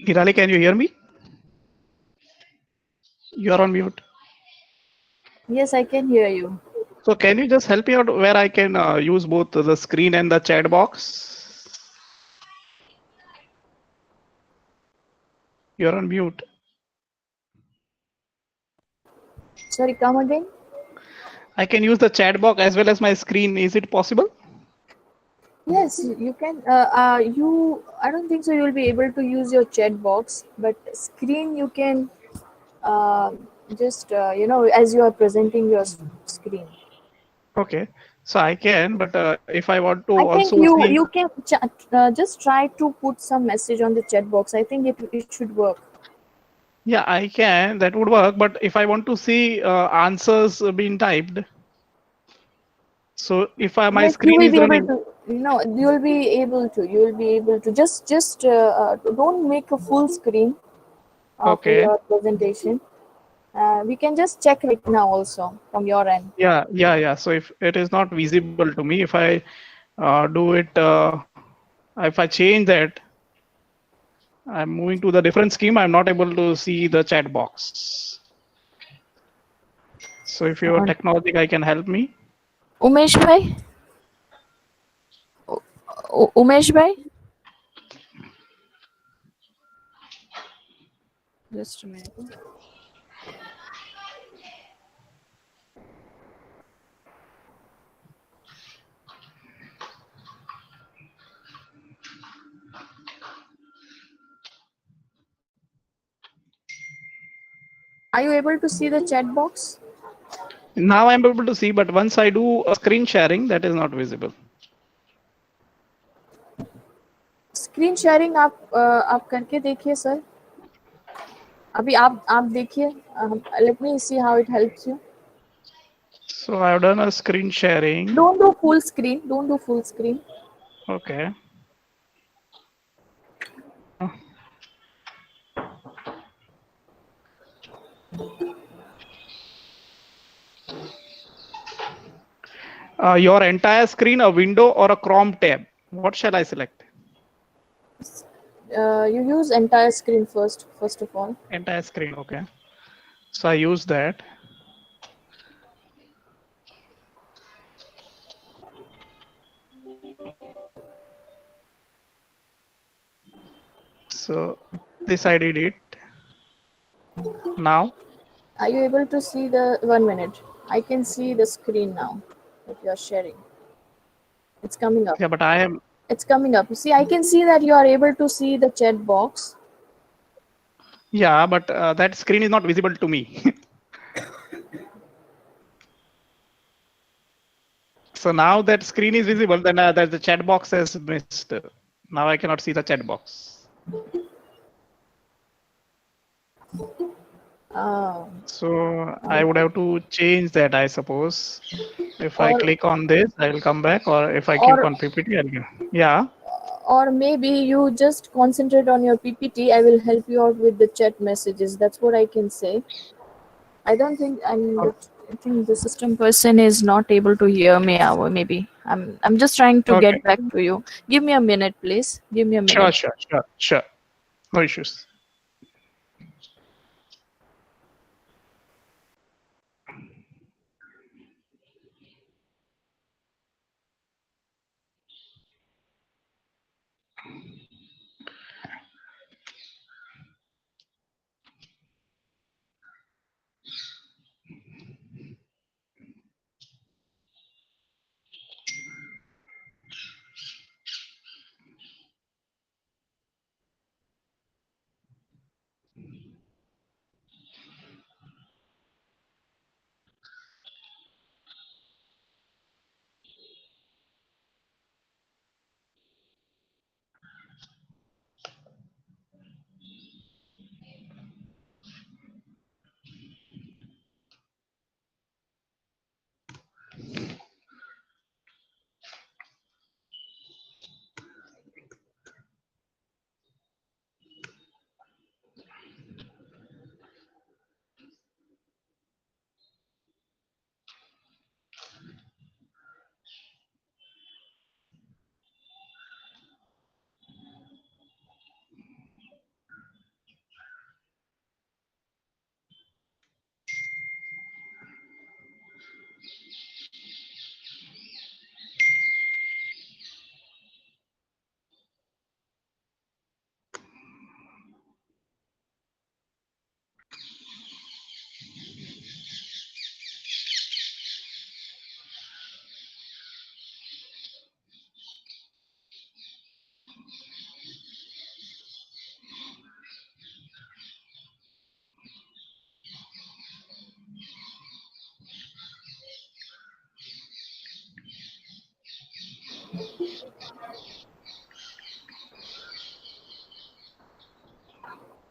Nirali, can you hear me? You are on mute. Yes, I can hear you. So can you just help me out where I can use both the screen and the chat box? You're on mute. Sorry, come again. I can use the chat box as well as my screen. Is it possible? Yes, you can. I don't think so. You'll be able to use your chat box, but screen you can uh, just as you are presenting your screen. Okay. So I can, but if I want to I think also see, you can just try to put some message on the chat box. I think it should work. yeah, I can. That would work. But if I want to see answers being typed, so if my Yes, you screen will is be able running, to. No, you will be able to. You will be able to just don't make a full screen for okay. your presentation. We can just check right now also from your end. Yeah. So if it is not visible to me, if I do it, if I change that, I'm moving to the different scheme. I'm not able to see the chat box. So if your Uh, technology guy can help me. Umesh bhai, Umesh bhai, just a minute. Are you able to see the chat box? Now I'm able to see, but once I do a screen sharing, that is not visible. Screen sharing आप करके देखिए sir. अभी आप देखिए. Let me see how it helps you. So I've done a screen sharing. Don't do full screen. Don't do full screen. Okay. Your entire screen, a window or a Chrome tab. What shall I select? You use entire screen first of all. Entire screen. Okay. So I use that. So this I did it. Now, Are you able to see the 1 minute? I can see the screen now that you are sharing. It's coming up. yeah, but I am, It's coming up. You see, I can see that you are able to see the chat box. yeah, but that screen is not visible to me. So now that screen is visible, then that the chat box has missed. Now I cannot see the chat box. Uh, So I would have to change that, I suppose. If I or click on this, I will come back, or if I click or on PPT, I'll go. Yeah. or maybe you just concentrate on your PPT. I will help you out with the chat messages. That's what I can say. I don't think I think the system person is not able to hear me. Or maybe I'm just trying to Okay. get back to you. Give me a minute, please. Give me a Sure, minute. sure, sure, sure. No issues.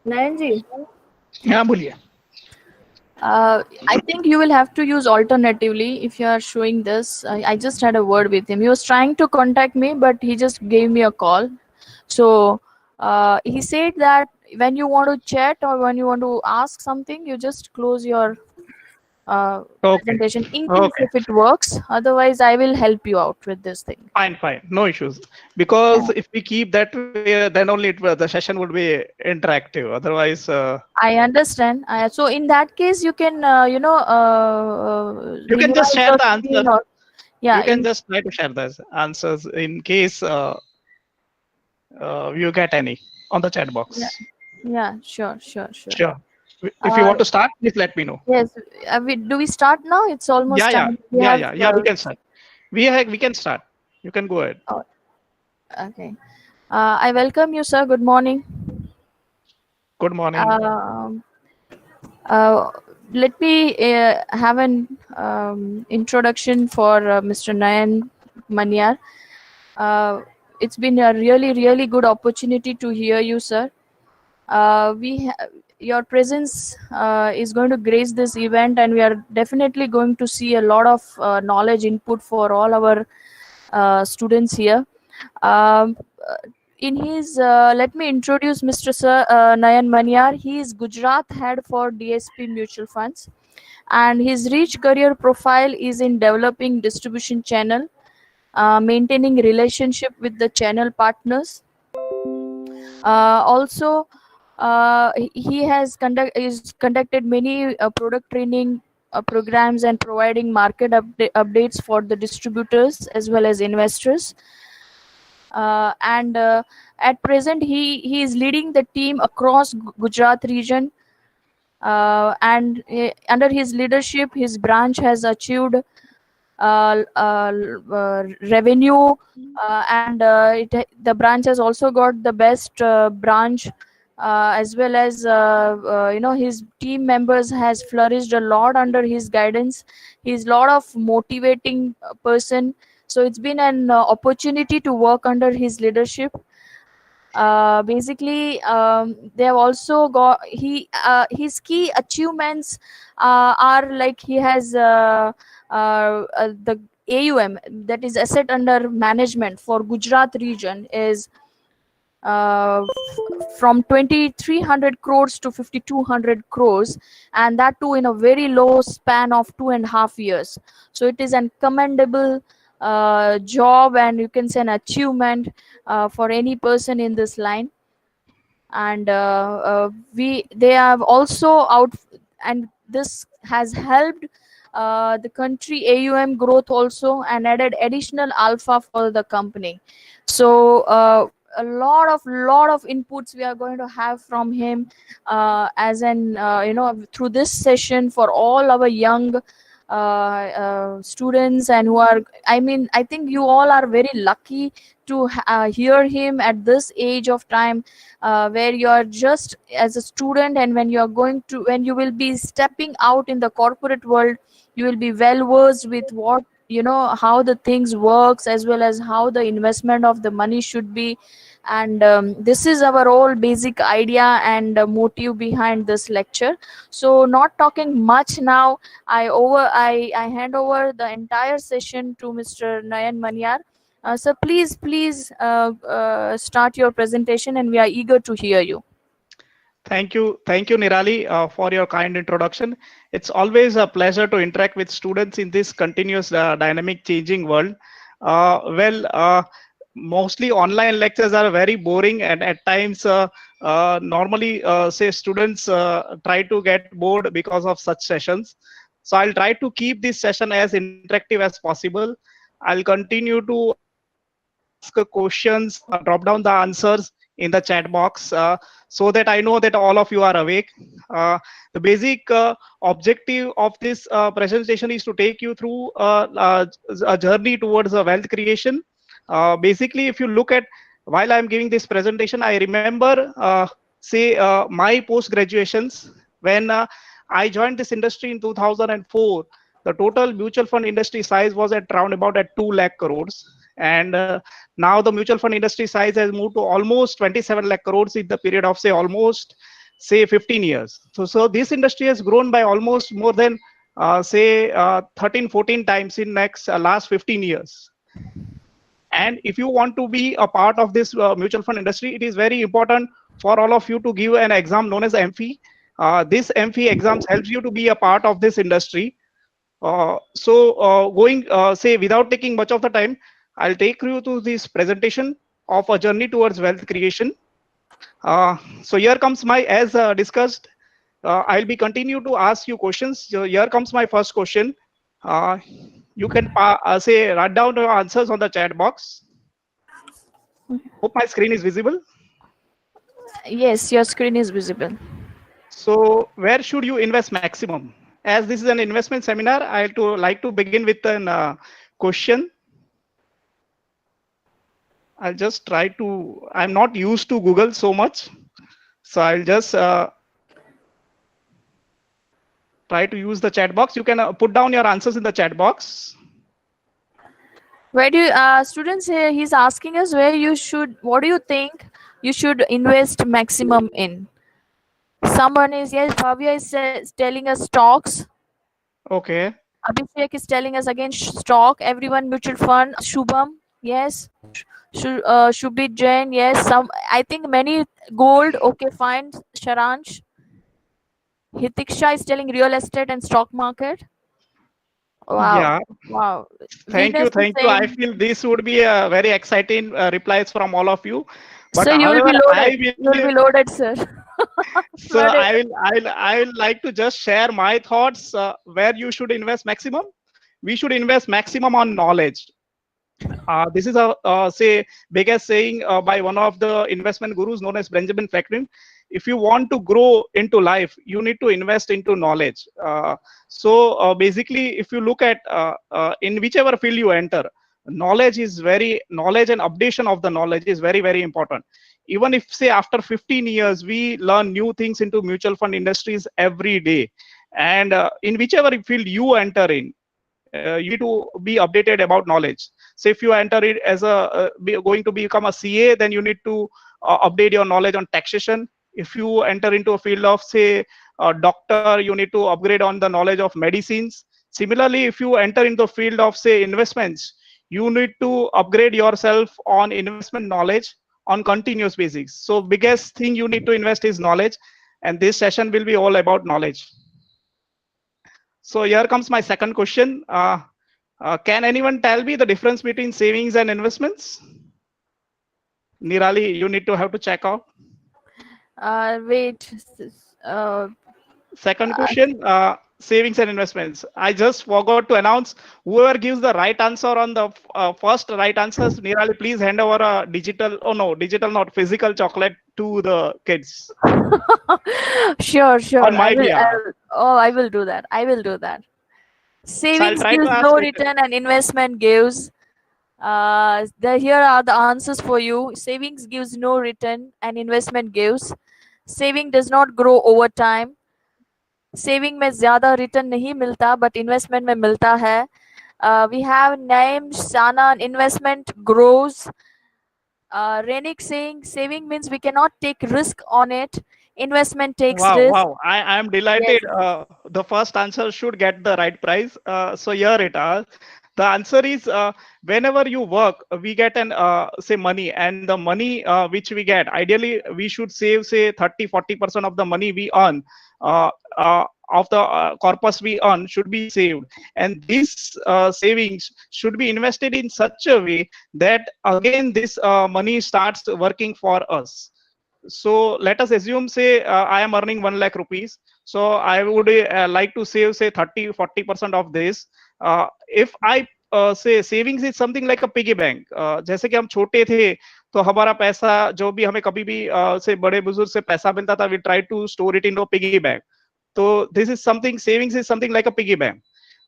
Nayanji, हाँ बोलिए. I think you will have to use alternatively if you are showing this. I just had a word with him. He was trying to contact me, but he just gave me a call. So he said that when you want to chat or when you want to ask something, you just close your Okay. presentation in case Okay. if it works. Otherwise, I will help you out with this thing. Fine, fine. No issues. Yeah. Because if we keep that way, then only the session would be interactive. Otherwise, I understand. So in that case, you can you can just minimize share your the screen answers. or yeah. You can just try to share the answers in case you get any on the chat Yeah, box. yeah, sure, sure, sure. Sure. If you Uh, want to start, please let me know. yes. Do we start now? It's almost Yeah, yeah, time. We yeah, have. yeah, yeah. We can start. We can start. You can go ahead. Oh, okay. I welcome you, sir. Good morning. Good morning. Um uh, Let me have an introduction for Mr. Nayan Maniar. Uh, it's been a really, really good opportunity to hear you, sir. Your presence is going to grace this event, and we are definitely going to see a lot of knowledge input for all our students here. Um, uh, Let me introduce Mr. Sir Nayan Maniar. He is Gujarat head for DSP Mutual Funds, and his rich career profile is in developing distribution channel, maintaining relationship with the channel partners. Also, he has conducted many product training programs and providing market updates for the distributors as well as investors. And At present, he is leading the team across Gujarat region. Under his leadership, his branch has achieved revenue, the branch has also got the best branch, as well as his team members has flourished a lot under his guidance. He's a lot of motivating person, so it's been an opportunity to work under his leadership. Basically, they have also got his key achievements are like he has the AUM, that is asset under management, for Gujarat region is from 2300 crores to 5200 crores, and that too in a very low span of 2.5 years. So it is an commendable job, and you can say an achievement for any person in this line. And we they have also out, and this has helped the country AUM growth also, and added additional alpha for the company. So a lot of inputs we are going to have from him, as an through this session for all our young students, and who are, I mean, I think you all are very lucky to hear him at this age of time, where you are just as a student, and when you will be stepping out in the corporate world, you will be well versed with what, how the things works, as well as how the investment of the money should be. And this is our whole basic idea and motive behind this lecture. So not talking much now, I hand over the entire session to Mr. Nayan Maniar. So please start your presentation, and we are eager to hear you. Thank you, Nirali, for your kind introduction. It's always a pleasure to interact with students in this continuous, dynamic, changing world. Mostly online lectures are very boring, and at times, normally, say students try to get bored because of such sessions. So I'll try to keep this session as interactive as possible. I'll continue to ask questions, drop down the answers in the chat box, so that I know that all of you are awake. The basic objective of this presentation is to take you through a journey towards wealth creation. Basically, if you look at, while I'm giving this presentation, I remember, say, my post graduations when I joined this industry in 2004. The total mutual fund industry size was at round about at 2 lakh crores, And now the mutual fund industry size has moved to almost 27 lakh crores in the period of say almost say 15 years. So this industry has grown by almost more than say 13 14 times in next last 15 years. And if you want to be a part of this mutual fund industry, it is very important for all of you to give an exam known as MFI. This MFI exams helps you to be a part of this industry. Going say without taking much of the time, I'll take you to this presentation of a journey towards wealth creation. So here comes my, as discussed, I'll be continue to ask you questions. So here comes my first question. Uh, you can say write down your answers on the chat box. Hope my screen is visible. Yes, your screen is visible. So where should you invest maximum? As this is an investment seminar, I to like to begin with an question. I'll just try to. I'm not used to Google so much, so I'll just try to use the chat box. You can put down your answers in the chat box. Where do you, students here, he's asking us where you should, what do you think you should invest maximum in? Someone is, yes, Bhavya is telling us stocks. Okay. Abhishek is telling us again stock, everyone mutual fund. Shubham, yes. Shubhit Jain, yes. Some, I think many gold. Okay, fine. Sharansh. Hitiksha is telling real estate and stock market. Wow, Yeah. wow. Thank Venus you. is Thank you. I saying, feel this would be a very exciting replies from all of you. But sir, you will however, be I loaded. will. You will be loaded, sir. So Loaded. I will like to just share my thoughts where you should invest maximum. We should invest maximum on knowledge. This is a say biggest saying by one of the investment gurus known as Benjamin Franklin. If you want to grow into life, you need to invest into knowledge. Basically, if you look at in whichever field you enter, knowledge and updation of the knowledge is very very important. Even if say after 15 years we learn new things into mutual fund industries every day, and in whichever field you enter in, you need to be updated about knowledge. So if you enter it as a going to become a CA, then you need to update your knowledge on taxation. If you enter into a field of say a doctor, you need to upgrade on the knowledge of medicines. Similarly, if you enter into the field of say investments, you need to upgrade yourself on investment knowledge on continuous basis. So biggest thing you need to invest is knowledge, and this session will be all about knowledge. So here comes my second question. Can anyone tell me the difference between savings and investments? Nirali, you need to have to check out. Wait. Uh, Second question, savings and investments. I just forgot to announce whoever gives the right answer on the first right answers, Nirali, please hand over a digital, oh no, digital, not physical chocolate to the kids sure, sure. on my behalf. Oh, I will do that. I will do that. So I'll Savings try to gives ask no it. return and investment gives. Here are the answers for you. Savings gives no return and investment gives. Saving does not grow over time. Saving में ज्यादा return नहीं मिलता but investment में मिलता है. We have named Sana investment grows. Renik saying saving means we cannot take risk on it. Investment takes Wow, risk. wow. I am Yes. delighted. The first answer should get the right prize. So here it is. The answer is whenever you work, we get an say money, and the money which we get, ideally we should save say 30-40% of the money we earn. Uh, of the corpus we earn should be saved, and this savings should be invested in such a way that again this money starts working for us. So let us assume say I am earning 1 lakh rupees, so I would like to save say 30-40% of this. If I say savings is something like a piggy bank. जैसे कि हम छोटे थे तो हमारा पैसा जो भी हमें कभी भी से बड़े बुजुर्ग से पैसा मिलता था, we try to store it in a piggy bank. So this is something, savings is something like a piggy bank.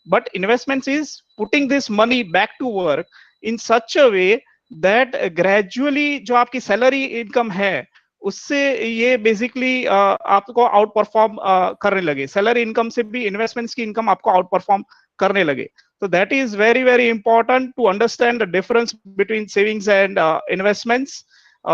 But investments is putting this money back to work in such a way that gradually जो आपकी salary income है उससे ये basically आपको out perform करने लगे. Salary income से भी इन्वेस्टमेंट्स की इनकम आपको आउट परफॉर्म करने लगे. So that is very very important to understand the difference between savings and investments.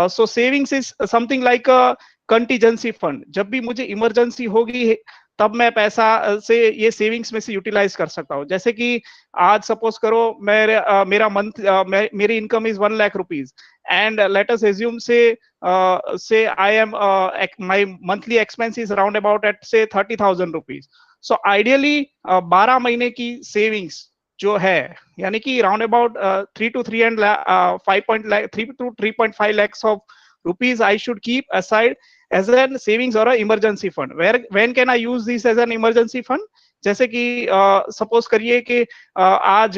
So savings is something like a contingency fund. जब भी मुझे इमरजेंसी होगी तब मैं पैसा से ये सेविंग्स में से यूटिलाइज कर सकता हूँ. जैसे कि आज सपोज करो मेरा मंथ मेरी income is 1 lakh rupees and let us assume say I am my monthly expense is around about eight say 30,000 rupees. So ideally 12 महीने की सेविंग्स जो है यानी कि round about 3 to 3.5 lakhs of rupees I should keep aside as an savings or a emergency fund. Where when can I use this as an emergency fund? जैसे कि suppose करिए कि आज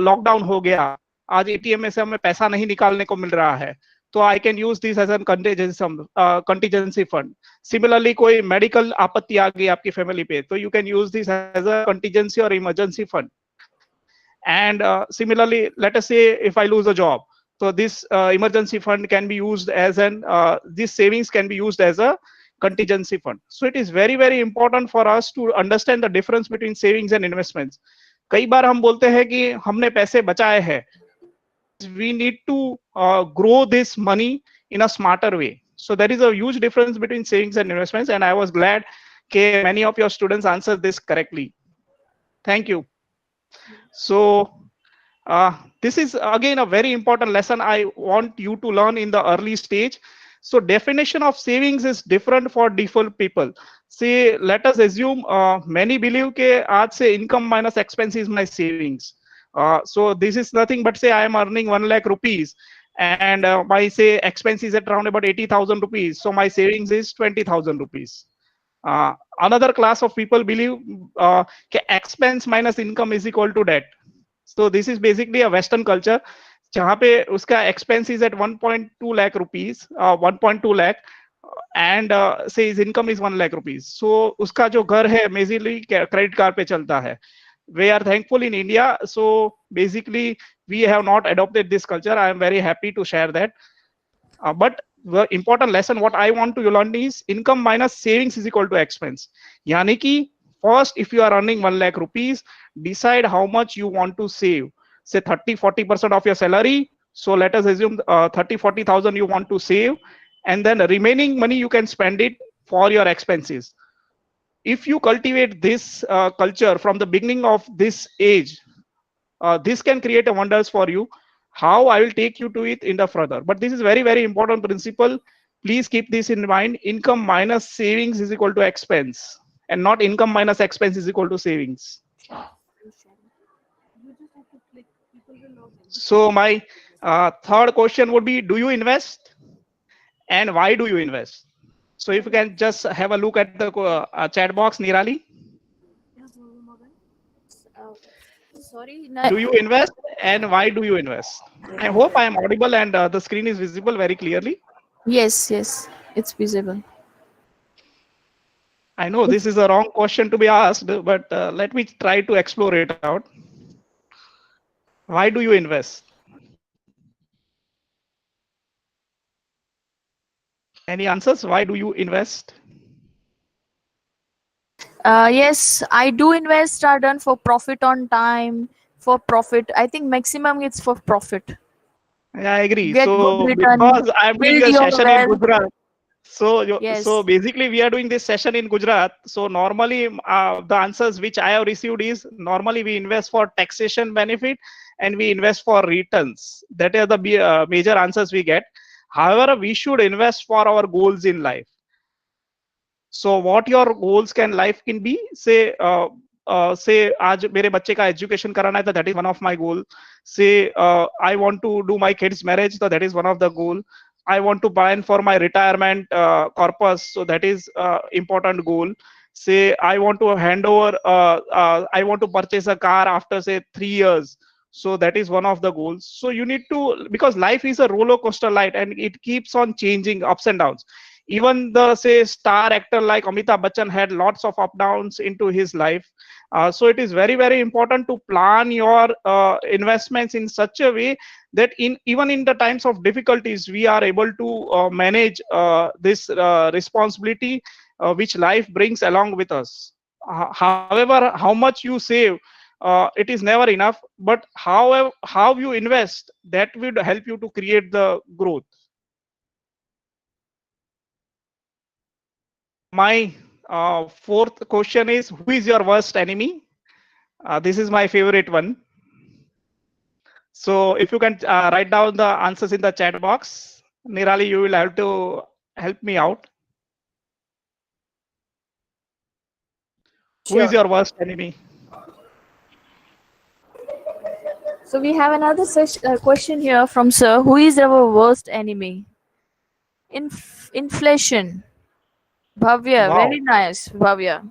लॉकडाउन हो गया, आज एटीएम में से हमें पैसा नहीं निकालने को मिल रहा है, तो I can use this as an contingency fund. Similarly कोई मेडिकल आपत्ति आ गई आपकी फैमिली पे, तो you can use this as a contingency और emergency fund. And similarly, let us say if I lose a job, so this emergency fund can be used as an this savings can be used as a contingency fund. So it is very very important for us to understand the difference between savings and investments. कई बार हम बोलते हैं कि हमने पैसे बचाए हैं, we need to grow this money in a smarter way. So there is a huge difference between savings and investments, and I was glad that many of your students answered this correctly. Thank you. So this is again a very important lesson I want you to learn in the early stage. So definition of savings is different for different people. Say, let us assume many believe that aaj se income minus expense is my savings. So this is nothing but say I am earning 1 lakh rupees and my say expense is at around about 80,000 rupees. So my savings is 20,000 rupees. Another class of people believe that expense minus income is equal to debt. So this is basically a Western culture जहाँ पे उसका expense is at 1.2 lakh rupees, 1.2 lakh, and say his income is 1 lakh rupees. So उसका जो घर है basically credit card पे चलता है. We are thankful in India. So basically we have not adopted this culture. I am very happy to share that. But the important lesson what I want to learn is income minus savings is equal to expense. यानी कि first if you are earning 1 lakh rupees, decide how much you want to save. Say 30-40% of your salary. So let us assume 30-40,000 you want to save, and then the remaining money you can spend it for your expenses. If you cultivate this culture from the beginning of this age, this can create a wonders for you. How I will take you to it in the further, but this is very very important principle. Please keep this in mind. Income minus savings is equal to expense, and not income minus expense is equal to savings. So my third question would be, do you invest, and why do you invest? So if you can just have a look at the chat box, Nirali. Sorry. Do you invest, and why do you invest? I hope I am audible and the screen is visible very clearly. Yes, yes, it's visible. I know this is a wrong question to be asked, but let me try to explore it out. Why do you invest? Any answers? Why do you invest? Yes, I do invest. Are done for profit on time. For profit, I think maximum it's for profit. Yeah, I agree. Get good So return, because I'm doing build a your session in wealth. Gujarat, so Yes. basically we are doing this session in Gujarat. So normally the answers which I have received is normally we invest for taxation benefit and we invest for returns. That are the major answers we get. However, we should invest for our goals in life. So what your goals can life can be, say आज मेरे बच्चे का education कराना है, तो that is one of my goal. Say I want to do my kids marriage, so that is one of the goal. I want to plan for my retirement corpus, so that is important goal. Say I want to hand over, I want to purchase a car after say 3 years, so that is one of the goals. So you need to, because life is a roller coaster ride and it keeps on changing, ups and downs. Even the say star actor like Amitabh Bachchan had lots of up downs into his life. So it is very very important to plan your investments in such a way that in even in the times of difficulties we are able to manage this responsibility which life brings along with us. However, how much you save, it is never enough. But how you invest, that would help you to create the growth. My fourth question is, who is your worst enemy? This is my favorite one. So if you can write down the answers in the chat box, Nirali, you will have to help me out. Who is Sure. your worst enemy? So we have another question here from Sir. Who is our worst enemy? Inflation. Bhavya, Wow. very nice, Bhavya.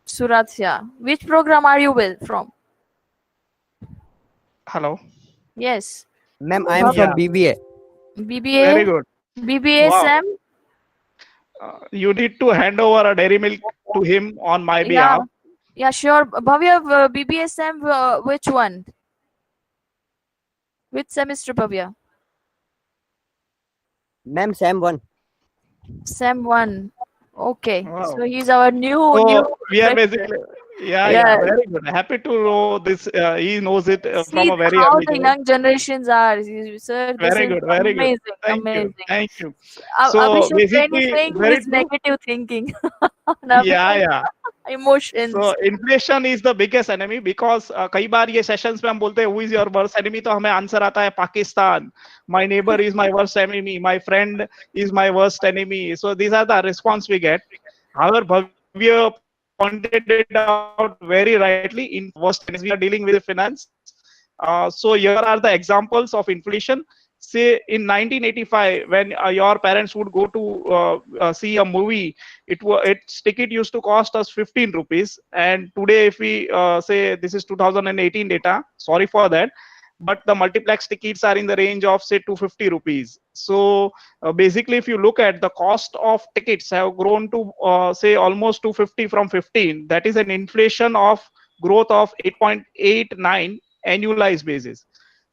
Suratya. Which program are you with from? Hello. Yes. Ma'am, I am Bhav- from Yeah. BBA. Very BBA. good. BBA Wow. Sam. You need to hand over a dairy milk to him on my Yeah. behalf. Yeah, sure. Bhavya, BBA Sam, which one? Which semester, Bhavya? Ma'am, Sam 1. Sam 1. Okay. So Wow. he's our new So we are fresher. basically, yeah, Yeah. yeah, very good. Happy to know this. He knows it from See a very how early the age. young generations are. Sir, this Very is good, very good. amazing. Thank you, Amazing. thank you. So Abhishek, basically, anything very with true. negative thinking. Yeah, Abhishek, yeah. So emotions. Inflation is the biggest enemy because कई बार ये sessions में हम बोलते हैं who is your worst enemy, तो हमें answer आता है Pakistan, my neighbour is my worst enemy, my friend is my worst enemy. So these are the response we get. However, Bhavya pointed it out very rightly. Inflation is not the worst enemy as we are dealing with finance. So here are the examples of inflation. Say in 1985, when your parents would go to see a movie, its ticket used to cost us 15 rupees. And today, if we say this is 2018 data, sorry for that, but the multiplex tickets are in the range of say 250 rupees. So basically, if you look at the cost of tickets have grown to say almost 250 from 15. That is an inflation of growth of 8.89 annualized basis.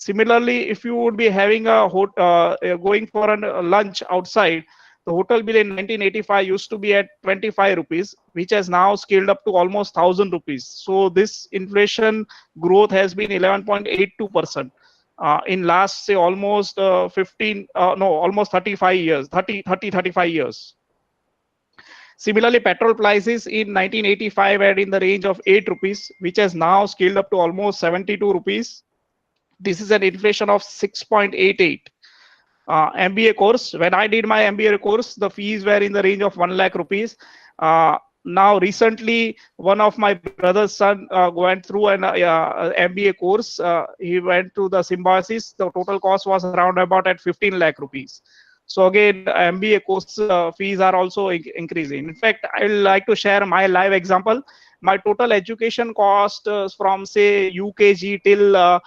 Similarly, if you would be having going for a lunch outside, the hotel bill in 1985 used to be at 25 rupees, which has now scaled up to almost 1,000 rupees. So this inflation growth has been 11.82% in last say almost 15 no almost 35 years, 35 years. Similarly, petrol prices in 1985 were in the range of 8 rupees, which has now scaled up to almost 72 rupees. This is an inflation of 6.88. MBA course. When I did my MBA course, the fees were in the range of 1 lakh rupees. Now, recently, one of my brother's son went through an MBA course. He went to the Symbiosis. The total cost was around about at 15 lakh rupees. So again, MBA course fees are also increasing. In fact, I would like to share my live example. My total education cost from say UKG till the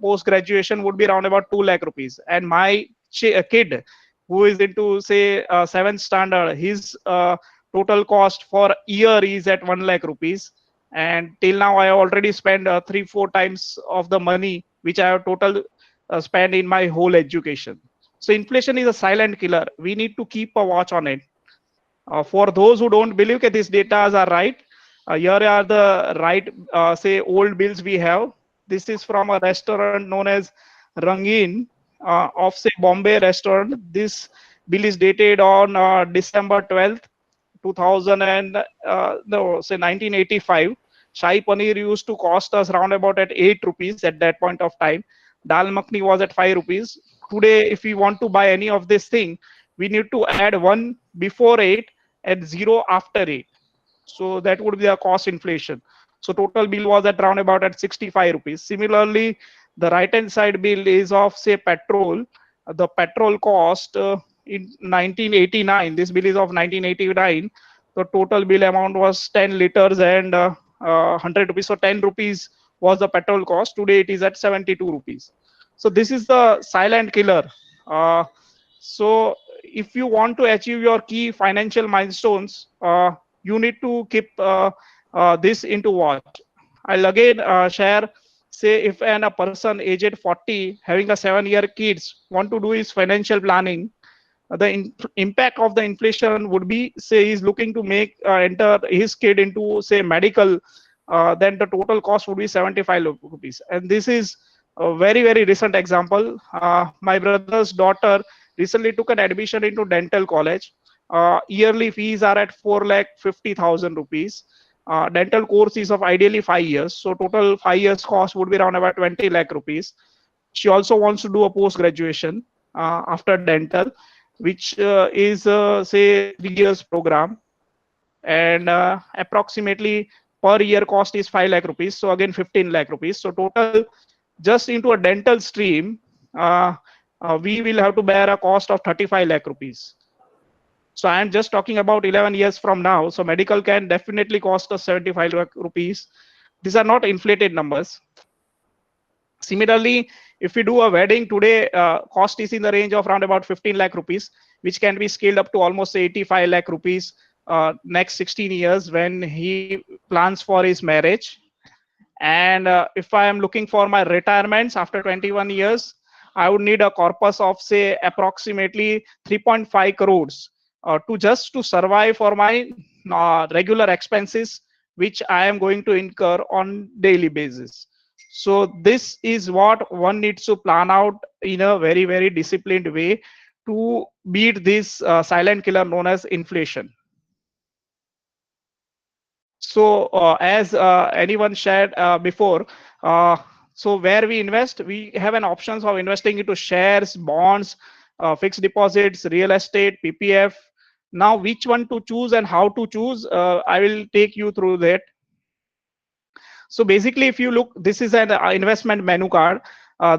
post graduation would be around about 2 lakh rupees. And my kid who is into say seventh standard, his total cost for year is at 1 lakh rupees. And till now, I have already spent 3-4 times of the money which I have total spent in my whole education. So inflation is a silent killer. We need to keep a watch on it. For those who don't believe that these data are right, here are the right, say, old bills we have. This is from a restaurant known as Rangin of, say, Bombay restaurant. This bill is dated on December 12th, 2000 and no, say 1985. Shahi paneer used to cost us round about at 8 rupees at that point of time. Dal makhni was at 5 rupees. Today, if we want to buy any of this thing, we need to add 1 before 8 and 0 after 8. So that would be the cost inflation. So total bill was at round about at 65 rupees. Similarly, the right hand side bill is of say petrol. The petrol cost in 1989. This bill is of 1989. The total bill amount was 10 liters and 100 rupees. So 10 rupees was the petrol cost. Today it is at 72 rupees. So this is the silent killer. Uh, so if you want to achieve your key financial milestones, you need to keep this into watch. I'll again share. Say if a person aged 40 having a 7-year kids want to do his financial planning, the impact of the inflation would be say he's looking to make enter his kid into say medical. then the total cost would be 75 rupees. And this is a very, very recent example. My brother's daughter recently took an admission into dental college. Yearly fees are at 4,50,000 rupees. Dental course is of ideally 5 years. So total 5 years cost would be around about 20 lakh rupees. She also wants to do a post graduation after dental, which is say 3 years program, and approximately per year cost is 5 lakh rupees, so again 15 lakh rupees. So total, just into a dental stream, uh, we will have to bear a cost of 35 lakh rupees. So I am just talking about 11 years from now. So medical can definitely cost us 75 lakh rupees. These are not inflated numbers. Similarly, if we do a wedding today, cost is in the range of around about 15 lakh rupees, which can be scaled up to almost 85 lakh rupees next 16 years when he plans for his marriage. And if I am looking for my retirements after 21 years, I would need a corpus of say approximately 3.5 crores to just to survive for my regular expenses, which I am going to incur on daily basis. So this is what one needs to plan out in a very, very disciplined way to beat this silent killer known as inflation. So as anyone shared before, uh, so where we invest, we have an options of investing into shares, bonds, fixed deposits, real estate, PPF. Now which one to choose and how to choose, I will take you through that. So basically, if you look, this is an investment menu card.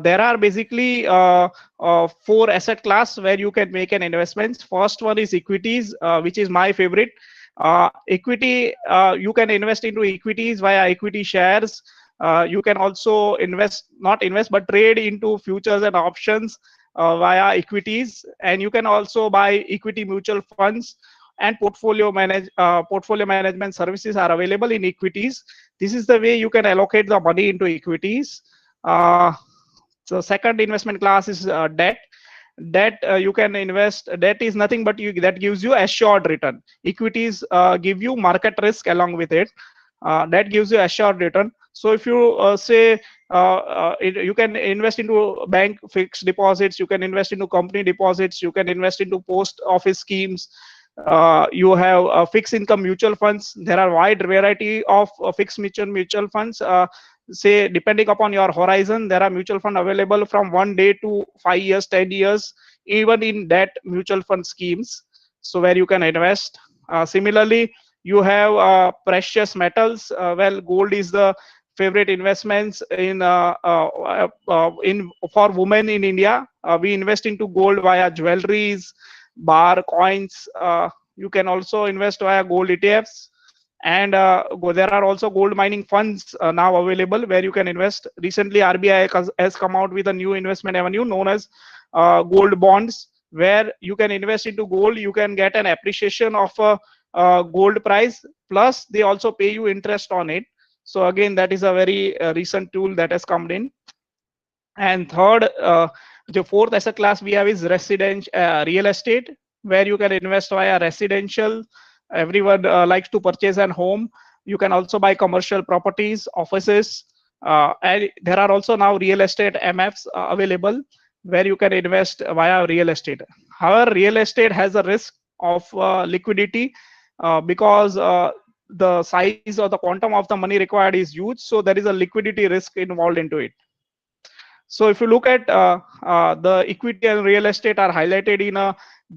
There are basically four asset class where you can make an investment. First one is equities, which is my favorite. Equity, you can invest into equities via equity shares. You can also invest, not invest, but trade into futures and options via equities. And you can also buy equity mutual funds, and portfolio management services are available in equities. This is the way you can allocate the money into equities. Uh, so second investment class is debt. Debt, you can invest. Debt is nothing but that gives you assured return. Equities give you market risk along with it. That gives you assured return. So if you say you can invest into bank fixed deposits, you can invest into company deposits, you can invest into post office schemes. You have fixed income mutual funds. There are wide variety of fixed mutual funds. Say depending upon your horizon, there are mutual fund available from 1 day to 5 years, 10 years, even in that mutual fund schemes. So where you can invest. Similarly, you have precious metals. Well, gold is the favorite investments in for women in India. We invest into gold via jewelries, bar, coins. You can also invest via gold ETFs. And there are also gold mining funds now available where you can invest. Recently, RBI has come out with a new investment avenue known as gold bonds, where you can invest into gold. You can get an appreciation of a gold price, plus they also pay you interest on it. So again, that is a very recent tool that has come in. And third, the fourth asset class we have is real estate, where you can invest via residential. Everyone likes to purchase an home. You can also buy commercial properties, offices, and there are also now real estate MFs available where you can invest via real estate. However, real estate has a risk of liquidity because the size or the quantum of the money required is huge. So there is a liquidity risk involved into it. So if you look at the equity and real estate are highlighted in a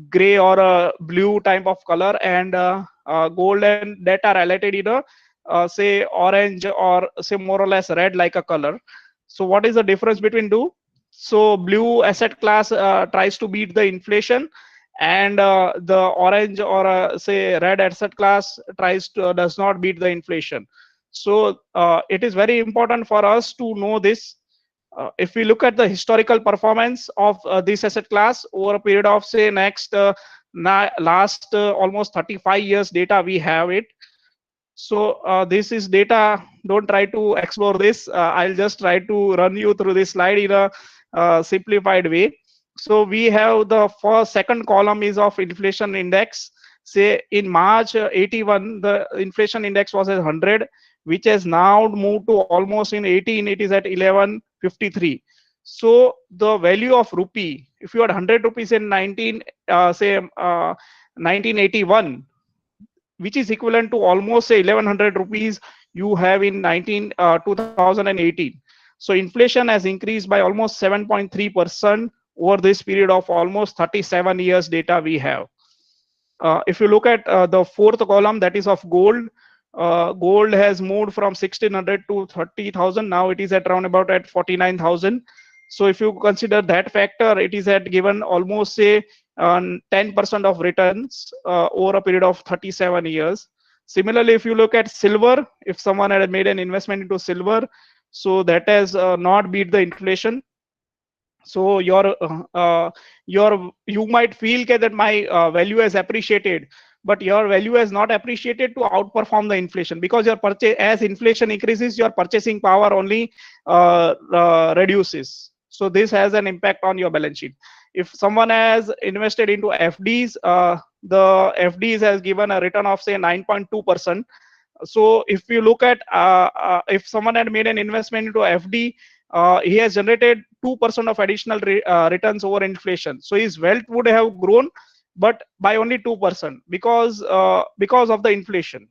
gray or a blue type of color, and gold and debt are highlighted in a say orange or say more or less red like a color. So what is the difference between two? So blue asset class tries to beat the inflation, and the orange or say red asset class does not beat the inflation. So it is very important for us to know this. If we look at the historical performance of this asset class over a period of say next last almost 35 years data, we have it. So this is data. Don't try to explore this. I'll just try to run you through this slide in a simplified way. So we have the first second column is of inflation index. Say in March 81, the inflation index was at 100. which has now moved to almost in 18, it is at 1153. So the value of rupee, if you had 100 rupees in 19, say 1981, which is equivalent to almost say 1100 rupees you have in 2018. So inflation has increased by almost 7.3% over this period of almost 37 years data we have. If you look at the fourth column, that is of gold, gold has moved from 1600 to 30,000. Now it is at around about at 49,000. So if you consider that factor, it is at given almost say 10% of returns over a period of 37 years. Similarly, if you look at silver, if someone had made an investment into silver, so that has not beat the inflation. So your you might feel that my value has appreciated, but your value has not appreciated to outperform the inflation, because your purchase, as inflation increases, your purchasing power only reduces. So this has an impact on your balance sheet. If someone has invested into FDs, the FDs has given a return of say 9.2%. So if you look at if someone had made an investment into FD, he has generated 2% of additional returns over inflation. So his wealth would have grown, but by only 2%, because of the inflation.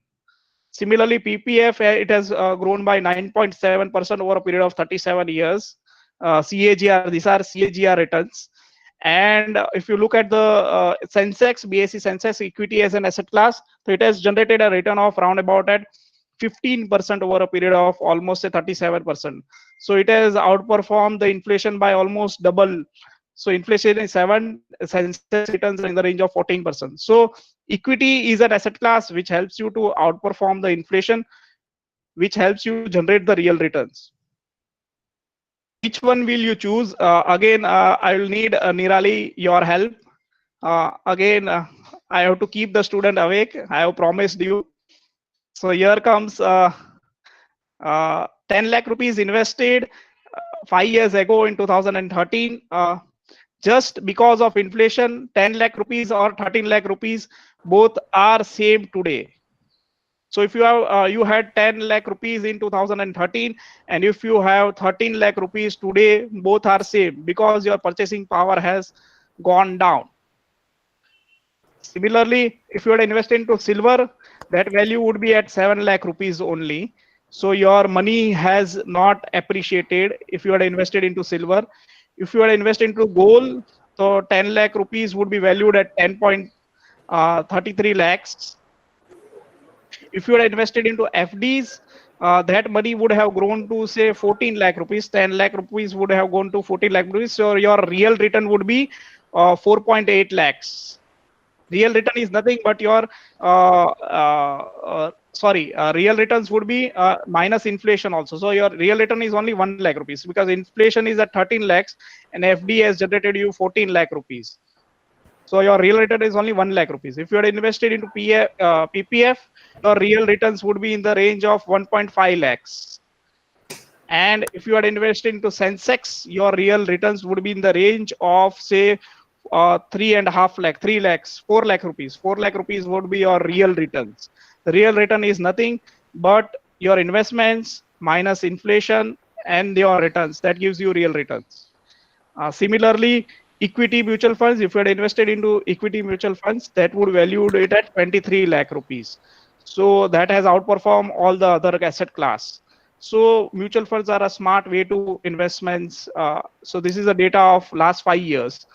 Similarly, PPF, it has grown by 9.7% over a period of 37 years. CAGR, these are CAGR returns. And if you look at the Sensex, BSE Sensex equity as an asset class, so it has generated a return of round about at 15% over a period of almost a 37%. So it has outperformed the inflation by almost double. So inflation is 7, Sensex returns are in the range of 14%. So equity is an asset class which helps you to outperform the inflation, which helps you to generate the real returns. Which one will you choose? Again, I will need Nirali your help. Again, I have to keep the student awake. I have promised you. So here comes 10 lakh rupees invested 5 years ago in 2013. Just because of inflation, 10 lakh rupees or 13 lakh rupees, both are same today. So if you have you had 10 lakh rupees in 2013, and if you have 13 lakh rupees today, both are same, because your purchasing power has gone down. Similarly, if you had invested into silver, that value would be at 7 lakh rupees only. So your money has not appreciated if you had invested into silver. If you had invested into gold, so 10 lakh rupees would be valued at 10.33 lakhs. If you had invested into FDs, that money would have grown to say 14 lakh rupees. 10 lakh rupees would have gone to 14 lakh rupees. So your real return would be 4.8 lakhs. Real return is nothing but your real returns would be minus inflation also. So your real return is only 1 lakh rupees, because inflation is at 13 lakhs and FD has generated you 14 lakh rupees. So your real return is only 1 lakh rupees. If you had invested into PPF, your real returns would be in the range of 1.5 lakhs. And if you had invested into Sensex, your real returns would be in the range of say 3.5 lakh, 3 lakhs, 4 lakh rupees. 4 lakh rupees would be your real returns. The real return is nothing but your investments minus inflation and your returns. That gives you real returns. Similarly, equity mutual funds, if you had invested into equity mutual funds, that would value it at 23 lakh rupees. So that has outperformed all the other asset class. So mutual funds are a smart way to investments. So this is the data of last 5 years.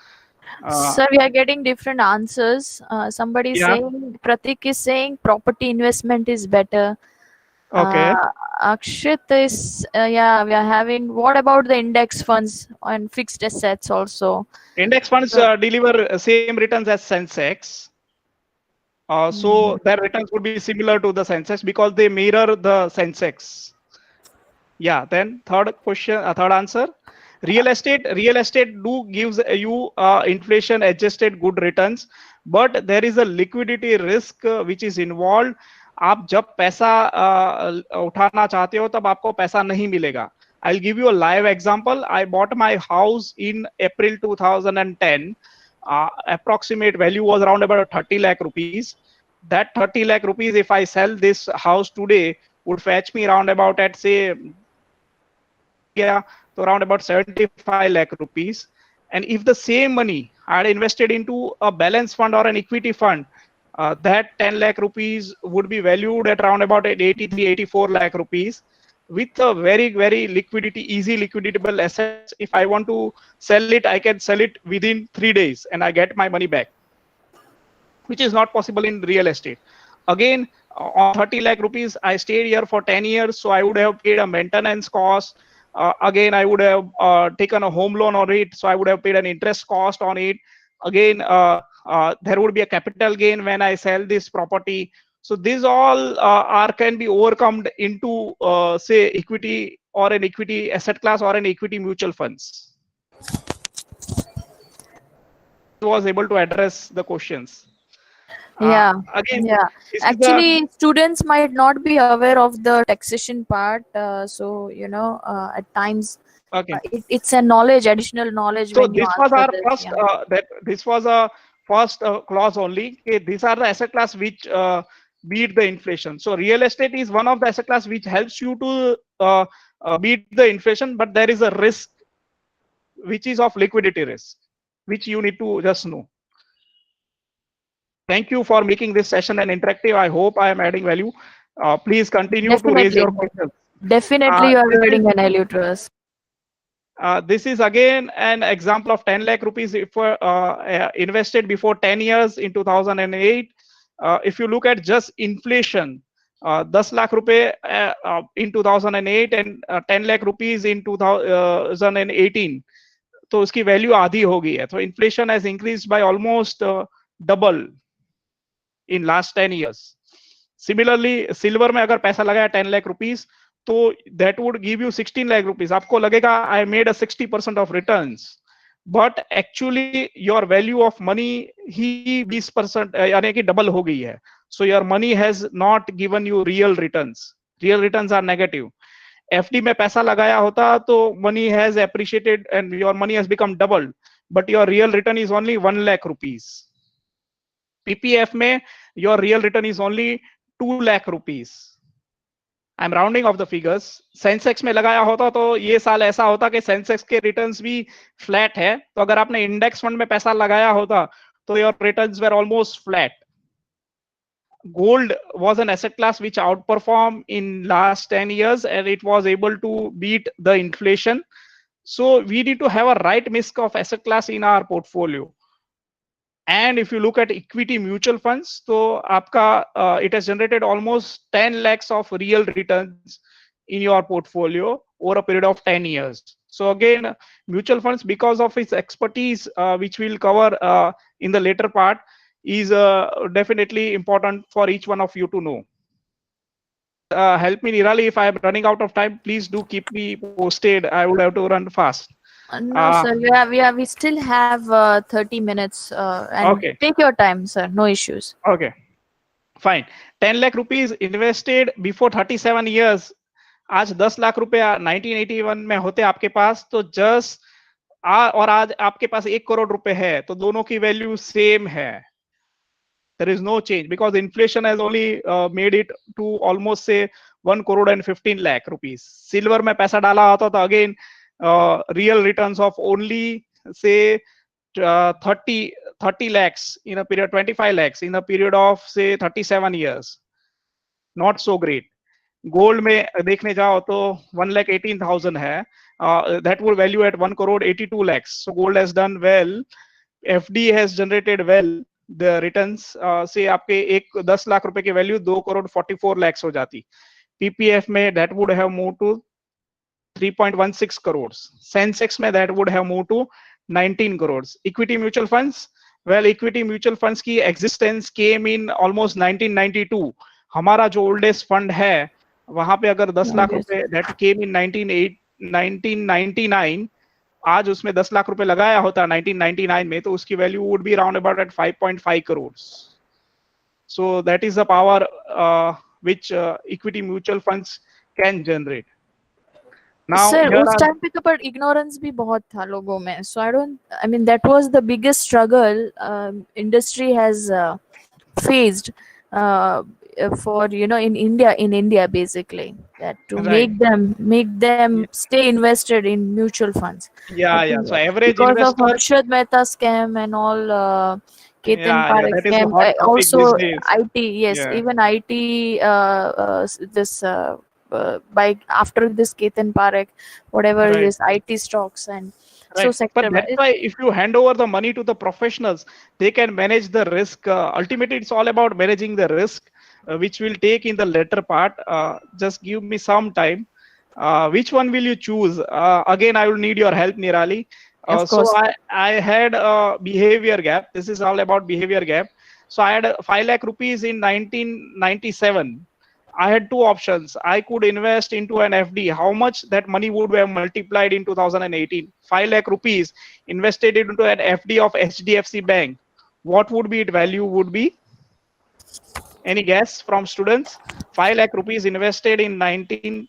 Sir, we are getting different answers. Somebody is Yeah. saying, Pratik is saying property investment is better. Okay. Akshit is, yeah, we are having, what about the index funds and fixed assets also? Index funds So, deliver same returns as Sensex. So their returns would be similar to the Sensex because they mirror the Sensex. Yeah. Then third question, third answer. Real estate do gives you inflation adjusted good returns, but there is a liquidity risk which is involved. आप जब पैसा उठाना चाहते हो तब आपको पैसा नहीं मिलेगा. I'll give you a live example. I bought my house in April 2010. Approximate value was around about 30 lakh rupees. That 30 lakh rupees, if I sell this house today, would fetch me around about at say India, so around about 75 lakh rupees. And if the same money I had invested into a balance fund or an equity fund, that 10 lakh rupees would be valued at around about at 83, 84 lakh rupees with a very, very liquidity, easy liquidable assets. If I want to sell it, I can sell it within 3 days and I get my money back, which is not possible in real estate. Again, on 30 lakh rupees, I stayed here for 10 years, so I would have paid a maintenance cost. Again, I would have taken a home loan on it, so I would have paid an interest cost on it. Again, there would be a capital gain when I sell this property. So these all are can be overcome into say equity or an equity asset class or an equity mutual funds. Was able to address the questions. Yeah, Again, yeah. this is the Actually, students might not be aware of the taxation part. So, at times okay. it's a knowledge, additional knowledge So when you this was answer our this. first Yeah. that this was a first clause only. Okay, these are the asset class which beat the inflation. So real estate is one of the asset class which helps you to beat the inflation, but there is a risk which is of liquidity risk, which you need to just know. Thank you for making this session an interactive. I hope I am adding value. Please continue to raise Definitely. your questions. Definitely, you This are is adding an value to us. this is again an example of 10 lakh rupees if invested before 10 years in 2008. If you look at just inflation, 10 lakh रुपए in 2008 and 10 lakh rupees in 2018, तो उसकी value आधी हो गई है. तो inflation has increased by almost double in last 10 years. Similarly, silver में अगर पैसा लगाया 10 lakh rupees, तो that would give you 16 lakh rupees. आपको लगेगा I made a 60% of returns, but actually your value of money ही 20% यानी कि डबल हो गई है. So your money has not given you real returns. Real returns are negative. FD में पैसा लगाया होता तो money has appreciated and your money has become doubled, but your real return is only 1 lakh rupees. PPF में your real return is only 2 lakh rupees. I am rounding off the figures. Sensex में लगाया होता तो ये साल ऐसा होता कि सेंसेक्स के रिटर्न्स भी फ्लैट है, तो अगर आपने इंडेक्स फंड में पैसा लगाया होता तो your returns were almost flat. Gold was an asset class which outperformed in last 10 years and it was able to beat the inflation. So we need to have a right mix of asset class in our portfolio. And if you look at equity mutual funds, so aapka, it has generated almost 10 lakhs of real returns in your portfolio over a period of 10 years. So again, mutual funds, because of its expertise, which we'll cover in the later part, is definitely important for each one of you to know. Please help me, Nirali. If I am running out of time, please do keep me posted. I would have to run fast. No, Uh, sir. We still have 30 minutes, and okay. take your time, sir. No issues. Okay. Fine. 10 lakh rupees invested before 37 years. आज 10 लाख रुपए 1981 में होते आपके पास, तो just और आज आपके पास 1 करोड़ रुपए है, तो दोनों की वैल्यू सेम है. There is no change because inflation has only made it to almost say 1 crore and 15 lakh rupees. Silver में पैसा डाला होता तो again real returns of only say 30 lakhs in a period, 25 lakhs in a period of say 37 years. Not so great. Gold में देखने जाओ तो 1,18,000 है. That would value at 1 crore 82 lakhs. So gold has done well. FD has generated well. The returns से आपके 10 लाख रुपए की value 2 crore 44 lakhs हो जाती. PPF में that would have moved to 3.16 crores. Sensex में that would have moved to 19 crores. Equity mutual funds, well, equity mutual funds की existence came in almost 1992. हमारा जो oldest fund है वहां पे अगर 10 लाख Yes. रुपए that came in 1999, आज उसमें 10 लाख रुपए लगाया होता 1999 में, तो उसकी value would be around about at 5.5 crores. So that is the power which equity mutual funds can generate. Now Sir, here उस are टाइम पे तो पर ignorance भी बहुत था लोगों में. So I mean that was the biggest struggle industry has faced. for in India basically, that to Right. make them Yeah, stay invested in mutual funds. I yeah. think So average because of investor. Harshad Mehta scam and all, Ketan Yeah, yeah. Parekh That is a scam, hot topic these also days. IT, yes, Yeah. even IT, this by after this Ketan Parekh, whatever Right. this IT stocks and so Right. But sector. that's why if you hand over the money to the professionals, they can manage the risk. Ultimately, it's all about managing the risk, which we'll take in the later part. Just give me some time. Which one will you choose? Again, I will need your help, Nirali. Of So course. I had a behavior gap. This is all about behavior gap. So I had 5 lakh rupees in 1997. I had two options. I could invest into an FD. How much that money would have multiplied in 2018? 5 lakh rupees invested into an FD of HDFC Bank. What would be its value? Would be any guess from students? 5 lakh rupees invested in 19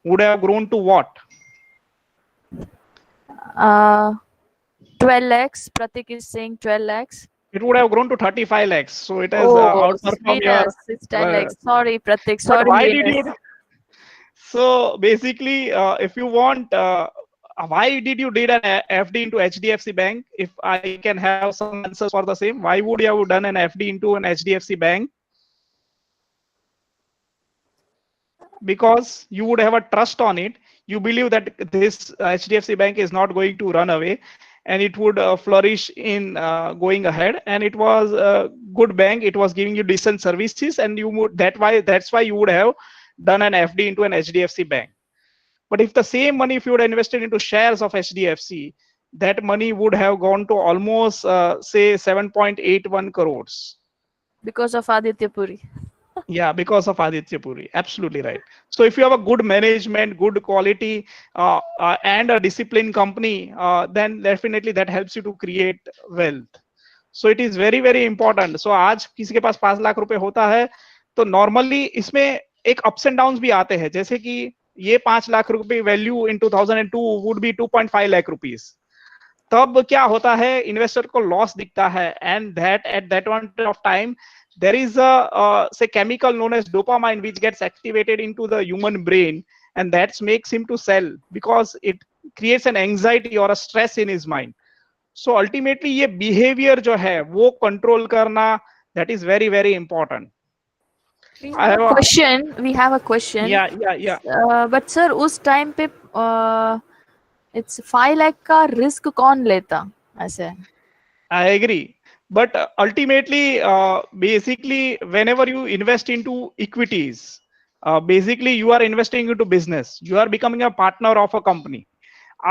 would have grown to what? uh 12 lakhs. Pratik is saying 12 lakhs. It would have grown to 35 lakhs. So it has Oh, outperformed your. Venus, it's 10 Uh, lakhs. Sorry, Pratik. but Sorry, why did Venus. you? So basically, if you want, why did you did an FD into HDFC Bank? If I can have some answers for the same, why would you have done an FD into an HDFC Bank? Because you would have a trust on it. You believe that this HDFC Bank is not going to run away, and it would flourish in going ahead. And it was a good bank. It was giving you decent services, and you would that's why you would have done an FD into an HDFC Bank. But if the same money, if you would have invested into shares of HDFC, that money would have gone to almost say 7.81 crores. Because of Aditya Puri. Yeah, because of Aditya Puri. Absolutely right. So if you have a good management, good quality, and a disciplined company, then definitely that helps you to create wealth. So it is very very important. So आज किसी के पास 5 लाख रुपए होता है तो normally इसमें एक ups and downs भी आते हैं, जैसे कि ये 5 लाख रुपए value in 2002 would be 2.5 lakh rupees. तब क्या होता है, इन्वेस्टर को लॉस दिखता है, and that at that one of time there is a say chemical known as dopamine which gets activated into the human brain, and that makes him to sell because it creates an anxiety or a stress in his mind. So ultimately ये behavior जो है वो control करना, that is very very important. We I have a have a, question. We have a question. yeah. But sir, उस time पे it's 5 lakh का risk कौन लेता ऐसे? I agree. But ultimately, basically, whenever you invest into equities, basically you are investing into business. You are becoming a partner of a company.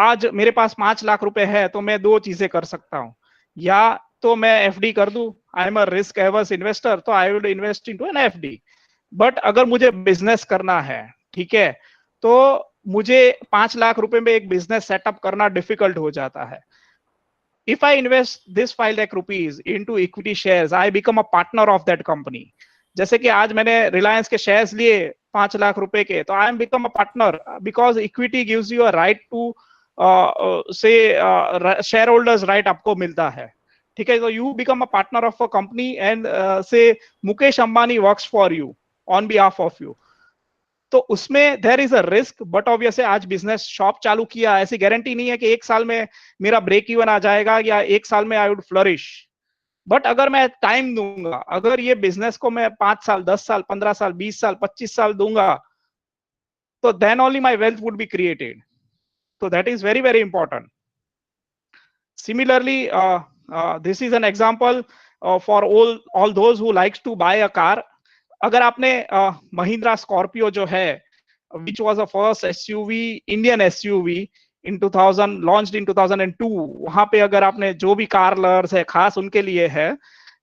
आज मेरे पास 5 लाख रुपए है तो मैं दो चीजें कर सकता हूँ. या तो मैं एफडी कर दूं. I am a risk averse investor, तो I would invest into an FD. But अगर मुझे बिजनेस करना है, ठीक है, तो मुझे 5 लाख रुपए में एक बिजनेस सेटअप करना डिफिकल्ट हो जाता है. If I invest this 5 lakh rupees into equity shares, I become a partner of that company. जैसे कि आज मैंने रिलायंस के शेयर्स लिए 5 लाख रुपए के, तो I am become a partner because equity gives you a right to say share holders right आपको मिलता है. ठीक है, तो you become a partner of a company and say Mukesh Ambani works for you on behalf of you. तो उसमें there is a risk, but obviously आज business shop चालू किया, ऐसी गारंटी नहीं है कि एक साल में मेरा ब्रेक इवन आ जाएगा या एक साल में आई वुड फ्लरिश. बट अगर मैं टाइम दूंगा, अगर ये बिजनेस को मैं 5 साल 10 साल 15 साल 20 साल 25 साल दूंगा, तो then only my wealth would be created. तो that is very very important. Similarly, this is an example for all those who likes to buy a car. अगर आपने महिंद्रा स्कॉर्पियो जो है, which was a first SUV, Indian SUV in 2000, launched in 2002, वहां पे अगर आपने जो भी कार लवर्स है खास उनके लिए है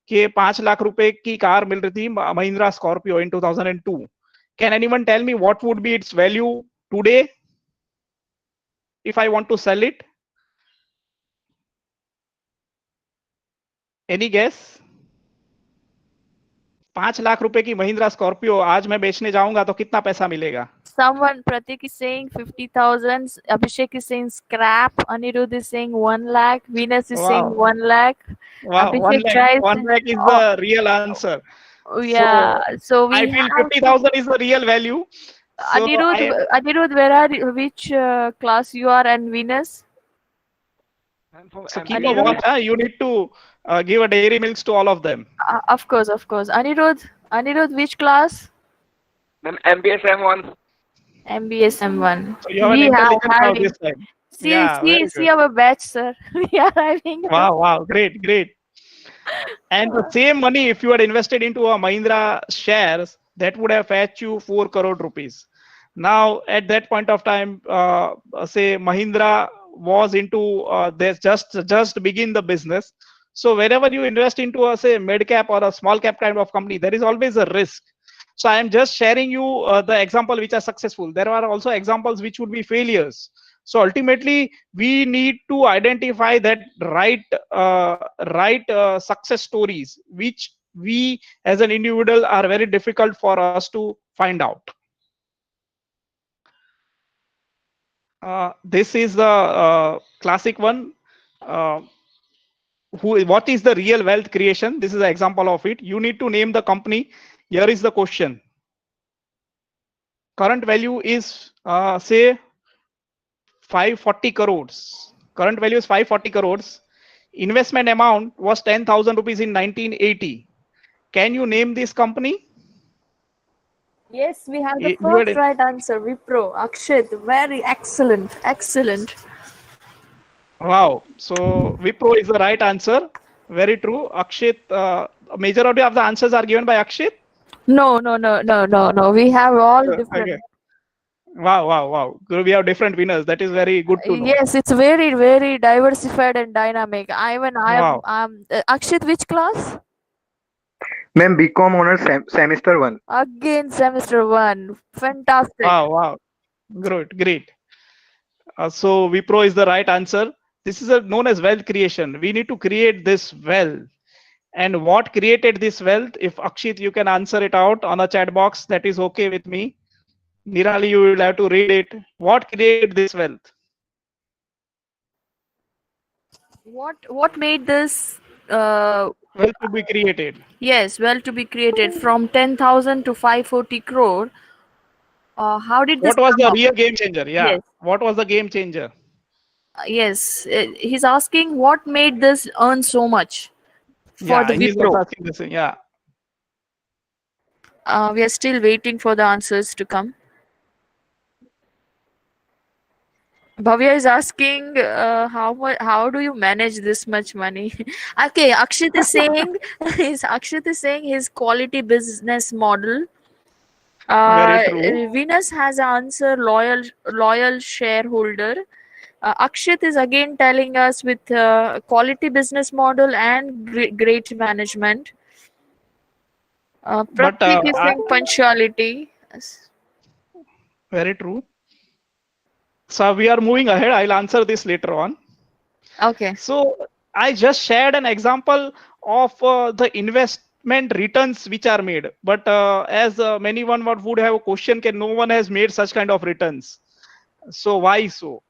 कि 5 लाख रुपए की कार मिल रही थी Mahindra Scorpio in 2002. Can anyone tell me what would be its value today if I want to sell it? Any guess? 5 lakh रुपए की महिंद्रा स्कॉर्पियो आज मैं बेचने जाऊंगा तो कितना पैसा मिलेगा? Someone, Pratik is saying 50,000. Abhishek is saying scrap. Anirudh is saying 1 lakh. Venus is saying Wow. 1 lakh. Wow, one Abhishek lakh. tries. 1 lakh is Oh, the real answer. Oh, yeah. So So I we feel have 50,000 is the real value. So Anirudh. I Anirudh, where are you? Which class you are and Venus? I'm from so keep a MBSM Anirudh? watch. 1. You need to give a dairy milks to all of them. Of course, of course. Anirudh, which class? Ma'am, MBSM 1. MBSM one. So you have an We are intelligent now this having. time. See, Yeah, see, very see good. our batch, sir. We are having. Wow, wow, great, great. And the same money, if you had invested into a Mahindra shares, that would have fetched you 4 crore rupees. Now, at that point of time, say Mahindra was into this just begin the business. So wherever you invest into a say mid cap or a small cap kind of company, there is always a risk. So I am just sharing you the example which are successful. There are also examples which would be failures. So ultimately, we need to identify that right success stories which we as an individual are very difficult for us to find out. This is the classic one. Uh, what is the real wealth creation? This is an example of it. You need to name the company. Here is the question. Current value is say 540 crores. Current value is 540 crores. Investment amount was 10,000 rupees in 1980. Can you name this company? Yes, we have the You first had right answer. Wipro, Akshit, very excellent, excellent. wow. So Wipro is the right answer. Very true. Akshit, majority of the answers are given by Akshit. No, no, no, no, no, no. We have all different. Okay. Wow, wow, wow. So we have different winners. That is very good to know. Yes, it's very, very diversified and dynamic. I am Wow, Akshit, which class? Ma'am, BCom honors semester 1. Again, semester one. Fantastic. wow, wow. Great, great. So Wipro is the right answer. This is known as wealth creation. We need to create this wealth. And what created this wealth? If Akshit, you can answer it out on a chat box, that is okay with me. Nirali, you will have to read it. What created this wealth? What made this? Uh, Wealth to be created. yes, well to be created from 10,000 to 540 crore. How did this What was come the up? real game changer? Yeah. Yes, What was the game changer? yes. He's asking what made this earn so much for the Yeah, he's also Wipro. asking this. Yeah. We are still waiting for the answers to come. Bhavya is asking how do you manage this much money? Okay, Akshit is saying Akshit is saying his quality business model. Very Uh, true. Venus has answer loyal shareholder. Akshit is again telling us with quality business model and great management. But Pratik is saying punctuality. Yes. very true. So we are moving ahead. I'll answer this later on. Okay. So I just shared an example of the investment returns which are made. But as many one would have a question, can no one has made such kind of returns? So why so?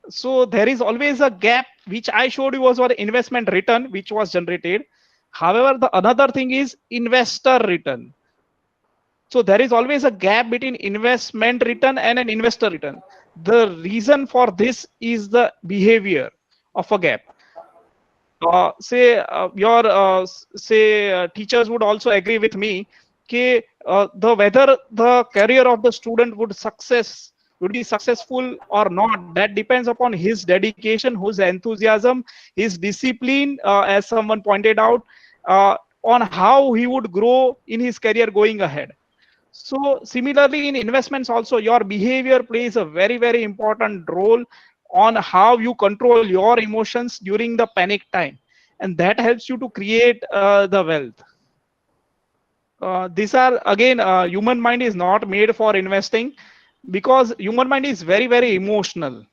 So there is always a gap which I showed you was our investment return which was generated. However, the another thing is investor return. So there is always a gap between investment return and an investor return. The reason for this is the behavior of a gap. Say your say teachers would also agree with me कि the whether the career of the student would be successful or not, that depends upon his dedication, his enthusiasm, his discipline, as someone pointed out, on how he would grow in his career going ahead. So similarly in investments also, your behavior plays a very, very important role on how you control your emotions during the panic time. And that helps you to create the wealth. These are again, human mind is not made for investing because human mind is very, very emotional.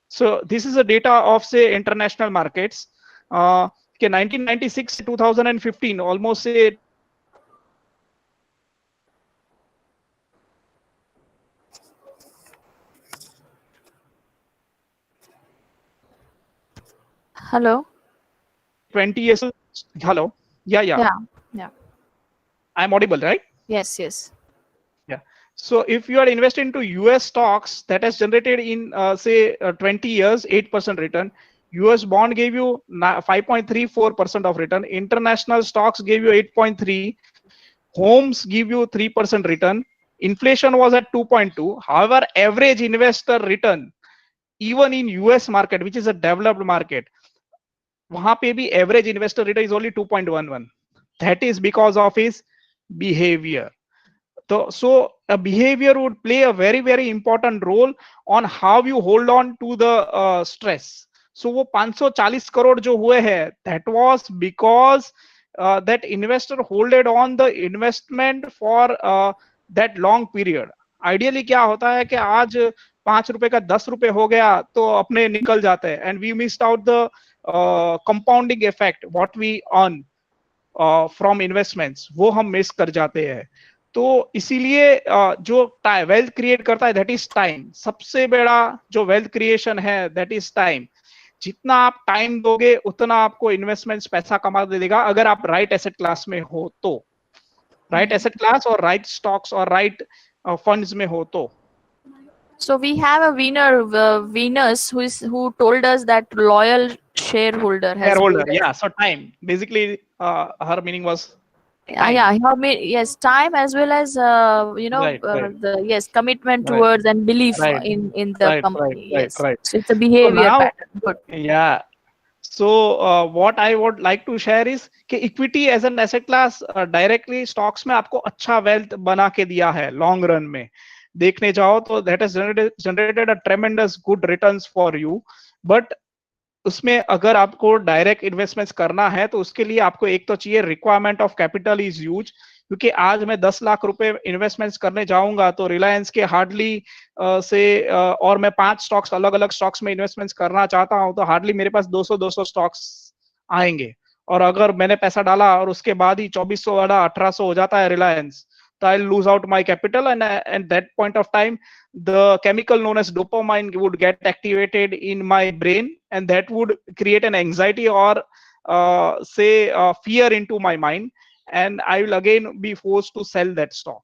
So this is a data of say international markets. Okay, 1996 to 2015, almost say Hello. 20 years. Hello. Yeah, yeah. Yeah. Yeah. I'm audible, right? Yes, yes. Yeah. So if you are invested into US stocks that has generated in say 20 years 8% return, US bond gave you 5.34% of return, international stocks gave you 8.3, homes give you 3% return, inflation was at 2.2. However, average investor return even in US market, which is a developed market, वहां पे भी average investor return is only 2.11. That is because of his behavior. So a behavior would play a very very important role on how you hold on to the stress. So वो 540 करोड़ जो हुए हैं, that was because that investor holded on the investment for that long period. Ideally क्या होता है कि आज 5 रुपए का 10 रुपए हो गया तो अपने निकल जाते हैं, and we missed out the compounding effect what we earn from investments, वो हम मिस कर जाते हैं. तो इसीलिए जो वेल्थ क्रिएट करता है दैट इज टाइम. सबसे बड़ा जो वेल्थ क्रिएशन है दैट इज टाइम. जितना आप टाइम दोगे उतना आपको इन्वेस्टमेंट्स पैसा कमा देगा, अगर आप राइट एसेट क्लास में हो तो. राइट एसेट क्लास और राइट स्टॉक्स और राइट फंड्स में हो तो. So we have a winner, Venus, who told us that loyal shareholder has Shareholder, paid yeah. us. So time, basically, her meaning was Yeah, time. yes, time as well as Right, right, the yes commitment right, towards and belief right, in the right, right, company. right, Yes, right. so it's a So behavior now, pattern. Good. yeah. So what I would like to share is कि equity as an asset class directly stocks में आपको अच्छा wealth बना के दिया है long run में. देखने जाओ तो that has generated a ट्रेमेंडस good returns for you. But उसमें अगर आपको डायरेक्ट इन्वेस्टमेंट्स करना है तो उसके लिए आपको एक तो चाहिए, requirement of capital is huge. क्योंकि आज मैं 10 लाख रुपए इन्वेस्टमेंट्स करने जाऊंगा तो रिलायंस के हार्डली से और मैं 5 स्टॉक्स अलग अलग स्टॉक्स में इन्वेस्टमेंट्स करना चाहता हूं तो हार्डली मेरे पास 200 स्टॉक्स आएंगे. और अगर मैंने पैसा डाला और उसके बाद ही 2400 वाला 1800 हो जाता है रिलायंस, तो I lose out my capital, and that point of time the chemical known as dopamine would get activated in my brain, and that would create an anxiety or say fear into my mind, and I will again be forced to sell that stock.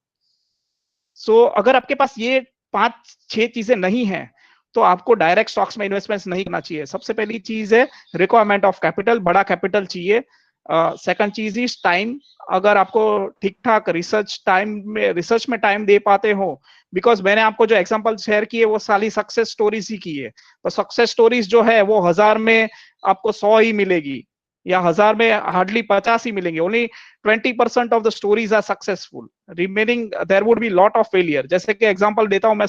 So अगर आपके पास ये 5-6 चीजें नहीं है तो आपको direct stocks में investments नहीं करना चाहिए. सबसे पहली चीज है रिक्वायरमेंट ऑफ कैपिटल, बड़ा कैपिटल चाहिए. सेकंड चीज इज टाइम. अगर आपको ठीक ठाक रिसर्च में टाइम दे पाते हो, बिकॉज मैंने आपको जो एग्जांपल शेयर किए वो सारी सक्सेस स्टोरीज ही की है. तो सक्सेस स्टोरीज जो है वो 1000 में आपको 100 ही मिलेगी, या 1000 में हार्डली 50 ही मिलेंगे. Only 20% of the stories are successful, remaining there would be lot of failure. जैसे कि एग्जांपल देता हूं मैं,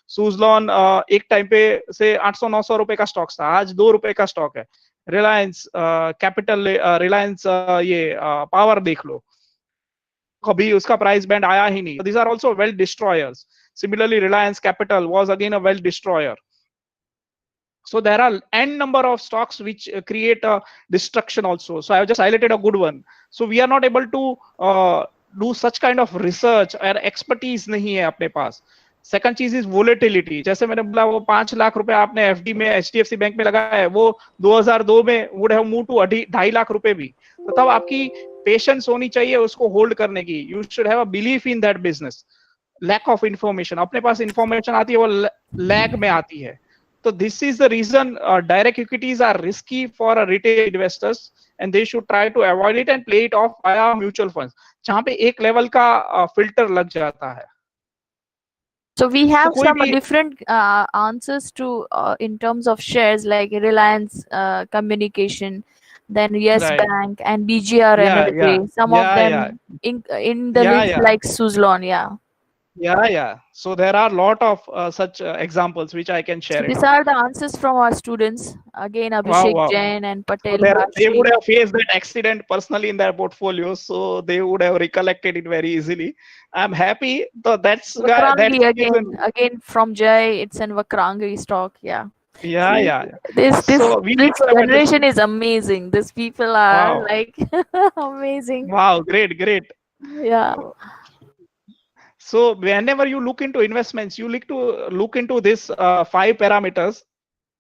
सूजलॉन एक टाइम पे से 800-900 रुपए का स्टॉक था, आज 2 रुपए का स्टॉक है. रिलायंस कैपिटल, रिलायंस ये पावर देख लो, कभी उसका प्राइस बैंड आया ही नहीं. These are also wealth destroyers. Similarly Reliance Capital was again a wealth destroyer. So there are n number of stocks which create a destruction also. So I have just highlighted a good one. So we are not able to do such kind of research और expertise नहीं है अपने पास. Second चीज is volatility. जैसे मैंने बोला वो 5 लाख रुपए आपने एफडी में एचडीएफसी बैंक में लगाया है, वो 2002 में would have move to 2.5 lakh रुपए भी. तो तब आपकी पेशेंस होनी चाहिए उसको होल्ड करने की. You should have a belief in that business. Lack of information, अपने पास इंफॉर्मेशन आती है वो लैग में आती है. So this is the reason direct equities are risky for retail investors, and they should try to avoid it and play it off via mutual funds, जहाँ पे एक लेवल का फिल्टर लग जाता है. So we तो have कोई some भी different answers to in terms of shares like Reliance Communication, then Yes right, Bank and BGR yeah, yeah, Energy. Some of yeah, yeah, them in the yeah, list yeah, like Suzlon. Yeah. yeah. So there are lot of such examples which I can So share it these out. are the answers from our students. Again, Wow, Abhishek wow. Jain and So Patel they Harshi. would have faced that accident personally in their portfolio, so they would have recollected it very easily. I'm happy. So that's Vakrangi the again, reason. again from Jai. It's an Vakrangi stock. Yeah. Yeah, See, yeah, yeah. this this So we need this to have generation understood. is amazing. These people are Wow, like amazing. wow, great, great. Yeah. So whenever you look into investments, you need to look into this 5 parameters.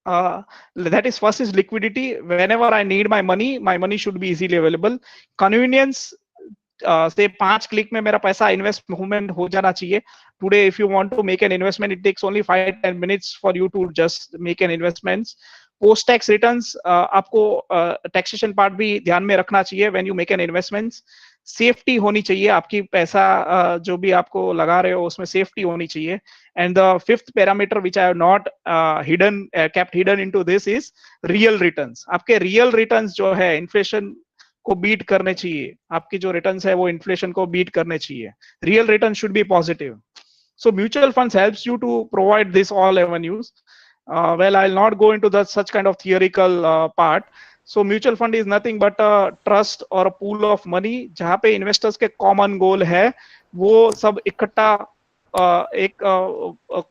That is, first is liquidity. Whenever I need my money should be easily available. Convenience, से 5 click में मेरा पैसा invest movement हो जाना चाहिए. Today if you want to make an investment, it takes only 5-10 minutes for you to just make an investments. Post tax returns, आपको taxation part भी ध्यान में रखना चाहिए when you make an investments. Safety होनी चाहिए, आपकी पैसा जो भी आपको लगा रहे हो उसमें सेफ्टी होनी चाहिए. And the fifth parameter which I have not hidden kept hidden into this is real returns. आपके रियल रिटर्न्स जो है इन्फ्लेशन को बीट करने चाहिए. आपकी जो रिटर्न्स है वो इन्फ्लेशन को बीट करने चाहिए. Real return should be positive. So mutual funds helps you to provide this all avenues. Well, I'll not go into the such kind of theoretical part. So mutual fund is nothing but a trust or a pool of money जहाँ पे investors के common goal है वो सब इकट्ठा एक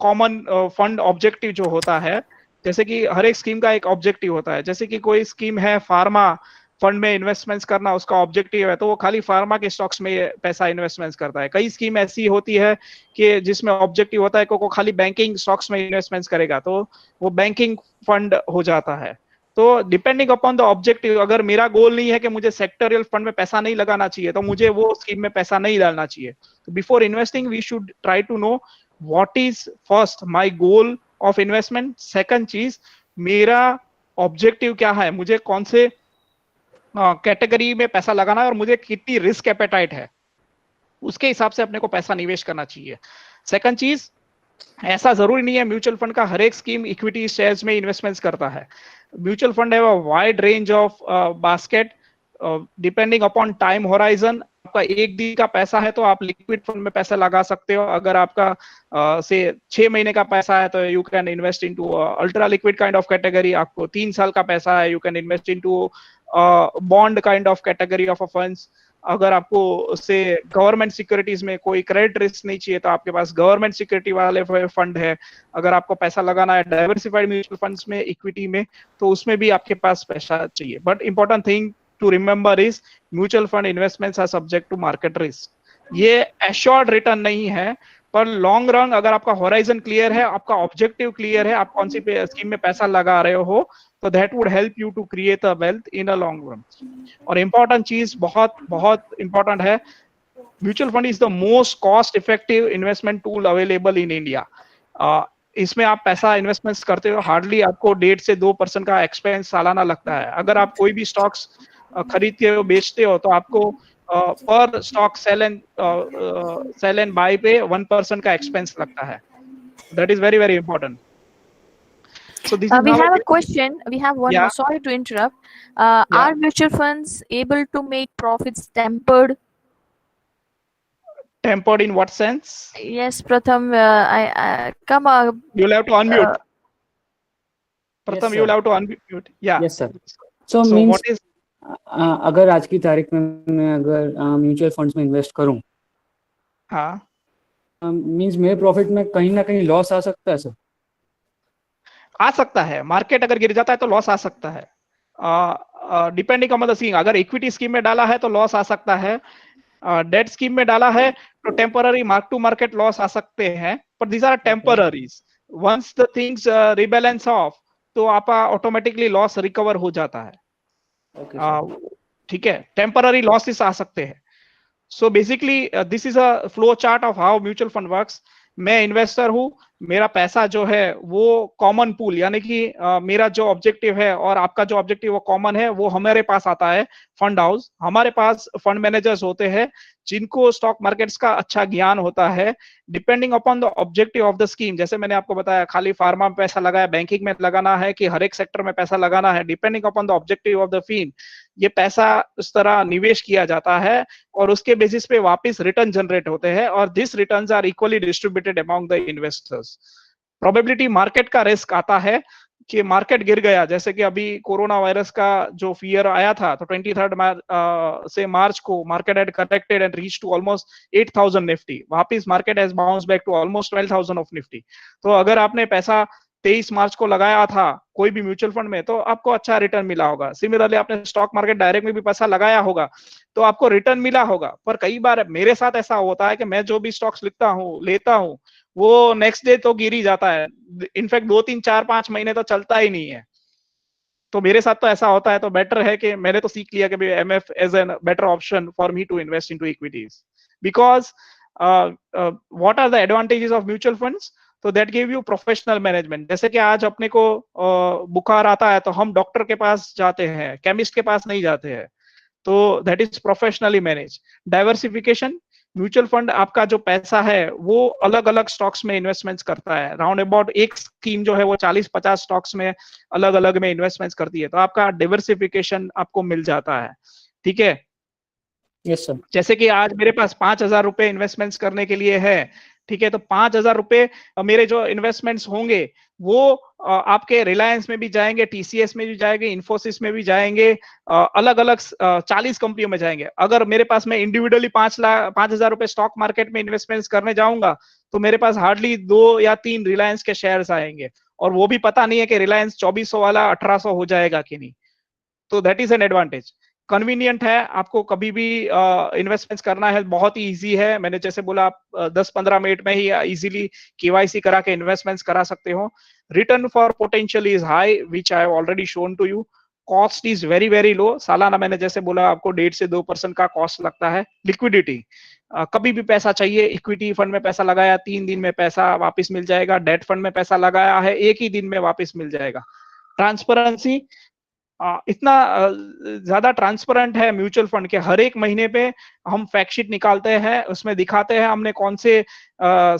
common fund objective जो होता है. जैसे कि हर एक स्कीम का एक ऑब्जेक्टिव होता है. जैसे कि कोई स्कीम है फार्मा फंड में इन्वेस्टमेंट्स करना, उसका ऑब्जेक्टिव है तो वो खाली फार्मा के स्टॉक्स में पैसा इन्वेस्टमेंट्स करता है. कई स्कीम ऐसी होती है कि जिसमें ऑब्जेक्टिव होता है को खाली बैंकिंग स्टॉक्स में इन्वेस्टमेंट्स करेगा तो वो बैंकिंग फंड हो जाता है. तो डिपेंडिंग अपॉन द ऑब्जेक्टिव, अगर मेरा गोल नहीं है कि मुझे सेक्टोरियल फंड में पैसा नहीं लगाना चाहिए तो मुझे वो स्कीम में पैसा नहीं डालना चाहिए. तो before investing we should try to know what is first my goal of investment. Second चीज, मेरा ऑब्जेक्टिव क्या है, मुझे कौन से कैटेगरी में पैसा लगाना है और मुझे कितनी रिस्क एपेटाइट है, उसके हिसाब से अपने को पैसा निवेश करना चाहिए. सेकंड चीज, ऐसा जरूरी नहीं है म्यूचुअल फंड का हर एक स्कीम इक्विटी शेयर्स में इन्वेस्टमेंट्स करता है. Mutual fund have a wide range of basket depending upon time horizon. आपका एक दिन का पैसा है तो आप लिक्विड फंड में पैसा लगा सकते हो. अगर आपका से 6 महीने का पैसा है तो you can invest into ultra liquid kind of category. आपको 3 साल का पैसा है, you can invest into bond kind of category of a funds. अगर आपको से गवर्नमेंट सिक्योरिटीज में कोई क्रेडिट रिस्क नहीं चाहिए तो आपके पास गवर्नमेंट सिक्योरिटी वाले फंड है. अगर आपको पैसा लगाना है डाइवर्सिफाइड म्यूचुअल फंड्स में, इक्विटी में, तो उसमें भी आपके पास पैसा चाहिए. But important thing to remember is mutual fund investments are subject to market risk. ये एश्योर्ड रिटर्न नहीं है, पर लॉन्ग रन अगर आपका होराइजन क्लियर है, आपका ऑब्जेक्टिव क्लियर है, आप कौन सी स्कीम में पैसा लगा रहे हो, तो that would help you to create a wealth in a long run. और इंपॉर्टेंट चीज, बहुत बहुत इंपॉर्टेंट है, mutual fund is the most cost effective investment tool available in India. इसमें आप पैसा इन्वेस्टमेंट्स करते हो, हार्डली आपको 1.5 से 2% का एक्सपेंस सालाना लगता है. अगर आप कोई भी स्टॉक्स खरीदते हो, बेचते हो, तो आपको पर स्टॉक सेल एंड बाय पे 1% का एक्सपेंस लगता है. That is very very important. So this is We now have a question. We have one Yeah. more. Sorry to interrupt. Yeah. Are mutual funds able to make profits tempered? Tempered in what sense? Yes, Pratham. I come. You'll have to unmute. Uh, Pratham, Yes, you'll sir. have to unmute. Yeah. Yes, sir. So So means what is अगर आज की तारीख में मैं अगर mutual funds में invest करूं, हाँ, मींस मेरे प्रॉफिट में कहीं ना कहीं लॉस आ सकता है सर? आ सकता है. मार्केट अगर गिर जाता है तो लॉस आ सकता है. Depending on the scheme. अगर इक्विटी स्कीम में डाला है तो लॉस आ सकता है. डेट स्कीम में डाला है तो temporary mark to market loss आ सकते हैं, पर these are temporaries. Once the things rebalance off तो आपका ऑटोमेटिकली लॉस रिकवर हो जाता है. ठीक है, टेम्पररी लॉसेस आ सकते हैं. So basically this is a flow chart of how mutual fund works. मैं इन्वेस्टर हूं, मेरा पैसा जो है वो कॉमन पूल, यानी कि मेरा जो ऑब्जेक्टिव है और आपका जो ऑब्जेक्टिव वो कॉमन है, वो हमारे पास आता है फंड हाउस. हमारे पास फंड मैनेजर्स होते हैं जिनको स्टॉक मार्केट्स का अच्छा ज्ञान होता है. Depending upon the objective of the scheme, जैसे मैंने आपको बताया, खाली फार्मा में पैसा लगाया, बैंकिंग में लगाना है कि हर एक सेक्टर में पैसा लगाना है, depending upon the objective of the फीम, ये पैसा उस तरह निवेश किया जाता है और उसके बेसिस पे वापस रिटर्न जनरेट होते हैं और this returns are equally distributed among the investors. Probability market का रिस्क आता है कि मार्केट गिर गया, जैसे कि अभी कोरोना वायरस का जो फियर आया था तो 23 से मार्च को market had corrected and reach to almost 8000 Nifty. वापस market has bounce back to almost 12000 of Nifty. तो अगर आपने पैसा 23 मार्च को लगाया था कोई भी म्यूचुअल फंड में तो आपको अच्छा रिटर्न मिला होगा. सिमिलरली आपने स्टॉक मार्केट डायरेक्ट में भी पैसा लगाया होगा तो आपको रिटर्न मिला होगा. पर कई बार मेरे साथ ऐसा होता है कि मैं जो भी स्टॉक्स लेता हूं वो नेक्स्ट डे तो गिर ही जाता है. इनफैक्ट 2 3 4 5 महीने तो चलता ही नहीं है. तो मेरे साथ तो ऐसा होता है, तो बेटर है कि मैंने तो सीख लिया कि MF as an better option for me to invest into equities, because what are the advantages of mutual funds, तो that give you professional management. जैसे कि आज अपने को बुखार आता है तो हम डॉक्टर के पास जाते हैं, केमिस्ट के पास नहीं जाते हैं, तो that is professionally manage. Diversification, mutual fund आपका जो पैसा है वो अलग अलग स्टॉक्स में इन्वेस्टमेंट्स करता है, राउंड अबाउट एक स्कीम जो है वो 40-50 स्टॉक्स में अलग अलग में इन्वेस्टमेंट्स करती है, तो आपका डाइवर्सिफिकेशन आपको मिल जाता है। ठीक है, यस सर। जैसे कि आज मेरे पास 5,000 रुपए इन्वेस्टमेंट्स करने के लिए है, ठीक है, तो 5,000 रुपए मेरे जो इन्वेस्टमेंट्स होंगे वो आपके रिलायंस में भी जाएंगे, टीसीएस में भी जाएंगे, इन्फोसिस में भी जाएंगे, अलग अलग 40 कंपनियों में जाएंगे। अगर मेरे पास मैं इंडिविजुअली 5,000 रुपए स्टॉक मार्केट में इन्वेस्टमेंट्स करने जाऊंगा तो मेरे पास हार्डली 2 या 3 रिलायंस के शेयर्स आएंगे, और वो भी पता नहीं है कि रिलायंस 2400 वाला 1800 हो जाएगा कि नहीं। तो that is an advantage. Convenient है, आपको कभी भी इन्वेस्टमेंट्स करना है, बहुत ही इजी है। मैंने जैसे बोला, आप 10-15 मिनट में ही इजीली केवाईसी करा के इन्वेस्टमेंट्स करा सकते हो। Return for potential is high which I have already shown to you. Cost is very very low, सालाना मैंने जैसे बोला आपको 1.5 से 2% का कॉस्ट लगता है। लिक्विडिटी, कभी भी पैसा चाहिए, इक्विटी फंड में पैसा लगाया 3 दिन में पैसा वापस मिल जाएगा, डेट फंड में पैसा लगाया है 1 ही दिन में वापस मिल जाएगा। ट्रांसपेरेंसी, इतना ज्यादा ट्रांसपेरेंट है म्यूचुअल फंड के, हर एक महीने पे हम फैक्ट शीट निकालते हैं, उसमें दिखाते हैं हमने कौन से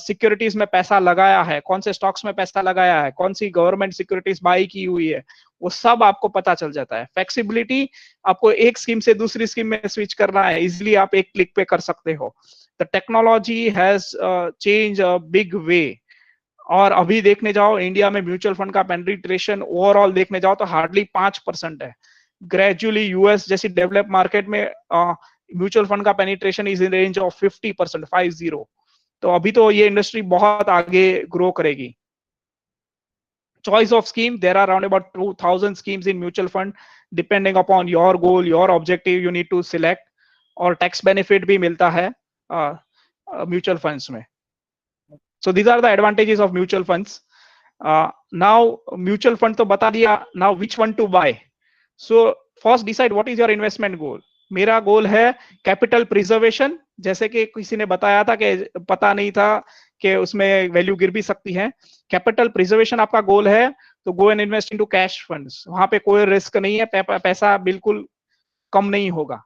सिक्योरिटीज में पैसा लगाया है, कौन से स्टॉक्स में पैसा लगाया है, कौन सी गवर्नमेंट सिक्योरिटीज बाई की हुई है, वो सब आपको पता चल जाता है। फ्लेक्सिबिलिटी, आपको एक स्कीम से दूसरी स्कीम में स्विच करना है, इजिली आप एक क्लिक पे कर सकते हो। The technology has change a big way. और अभी देखने जाओ इंडिया में म्यूचुअल फंड का पेनिट्रेशन ओवरऑल देखने जाओ तो हार्डली 5% है। ग्रेजुअली यूएस जैसी डेवलप मार्केट में म्यूचुअल फंड का penetration is in range of 50%, 50। तो अभी तो ये इंडस्ट्री बहुत आगे ग्रो करेगी। Choice of scheme, there are around about 2,000 schemes in mutual fund, depending upon your goal, your objective, you need to select। और टैक्स बेनिफिट भी मिलता है म्यूचुअल फंड्स में। So these are the advantages of mutual funds. Now mutual fund तो बता दिया, now which one to buy? So first decide what is your investment goal. मेरा गोल है कैपिटल प्रिजर्वेशन, जैसे कि किसी ने बताया था कि पता नहीं था कि उसमें वैल्यू गिर भी सकती है। कैपिटल प्रिजर्वेशन आपका गोल है तो go and invest into cash funds, वहां पे कोई रिस्क नहीं है, पैसा बिल्कुल कम नहीं होगा।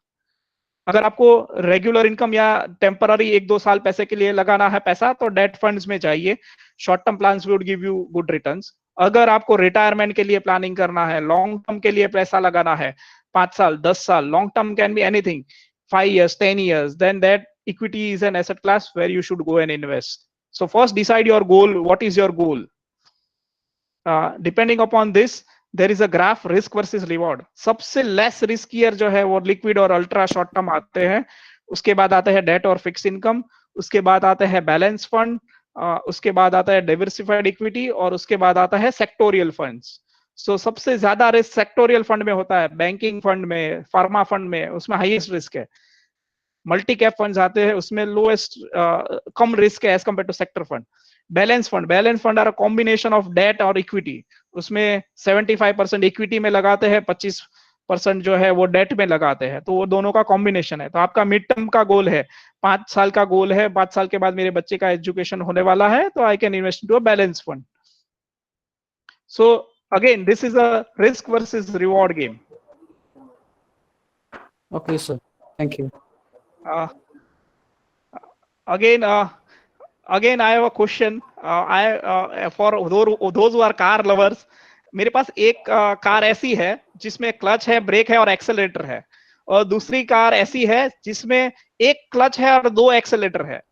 अगर आपको रेगुलर इनकम या टेम्पररी 1-2 साल पैसे के लिए लगाना है पैसा तो डेट फंड्स में जाइए, short term plans would give you good returns. अगर आपको रिटायरमेंट के लिए प्लानिंग करना है, लॉन्ग टर्म के लिए पैसा लगाना है, 5 साल 10 साल, long term can be anything, 5 years 10 years, then that equity is an asset class where you should go and invest. So first decide your goal, what is your goal? Depending upon this there is a graph, risk versus reward। सबसे less riskier जो है वो liquid और ultra short term आते हैं, उसके बाद आता है डेट और फिक्स इनकम, उसके बाद आता है बैलेंस फंड, उसके बाद आता है डाइवर्सिफाइड इक्विटी, और उसके बाद आता है सेक्टोरियल फंड्स। सो सबसे ज्यादा रिस्क सेक्टोरियल फंड में होता है, बैंकिंग फंड में, फार्मा फंड में, उसमें हाईएस्ट रिस्क है। मल्टी कैप फंड्स आते हैं उसमें लोएस्ट कम रिस्क है as compare to sector fund. Balance fund are a combination of debt और इक्विटी, उसमें 75% इक्विटी में लगाते हैं, 25% जो है वो डेट में लगाते हैं, तो वो दोनों का कॉम्बिनेशन है। तो आपका मिड टर्म का गोल है, 5 साल का गोल है, 5 साल के बाद मेरे बच्चे का एजुकेशन होने वाला है तो I can invest into a balance fund. So again this is a risk versus reward game. Okay, sir. Thank you. Again, I have a question. For those who are car lovers, मेरे पास एक car ऐसी है जिसमें clutch है, break है और accelerator है, और दूसरी कार ऐसी है जिसमें एक क्लच है और 2 एक्सेलरेटर है।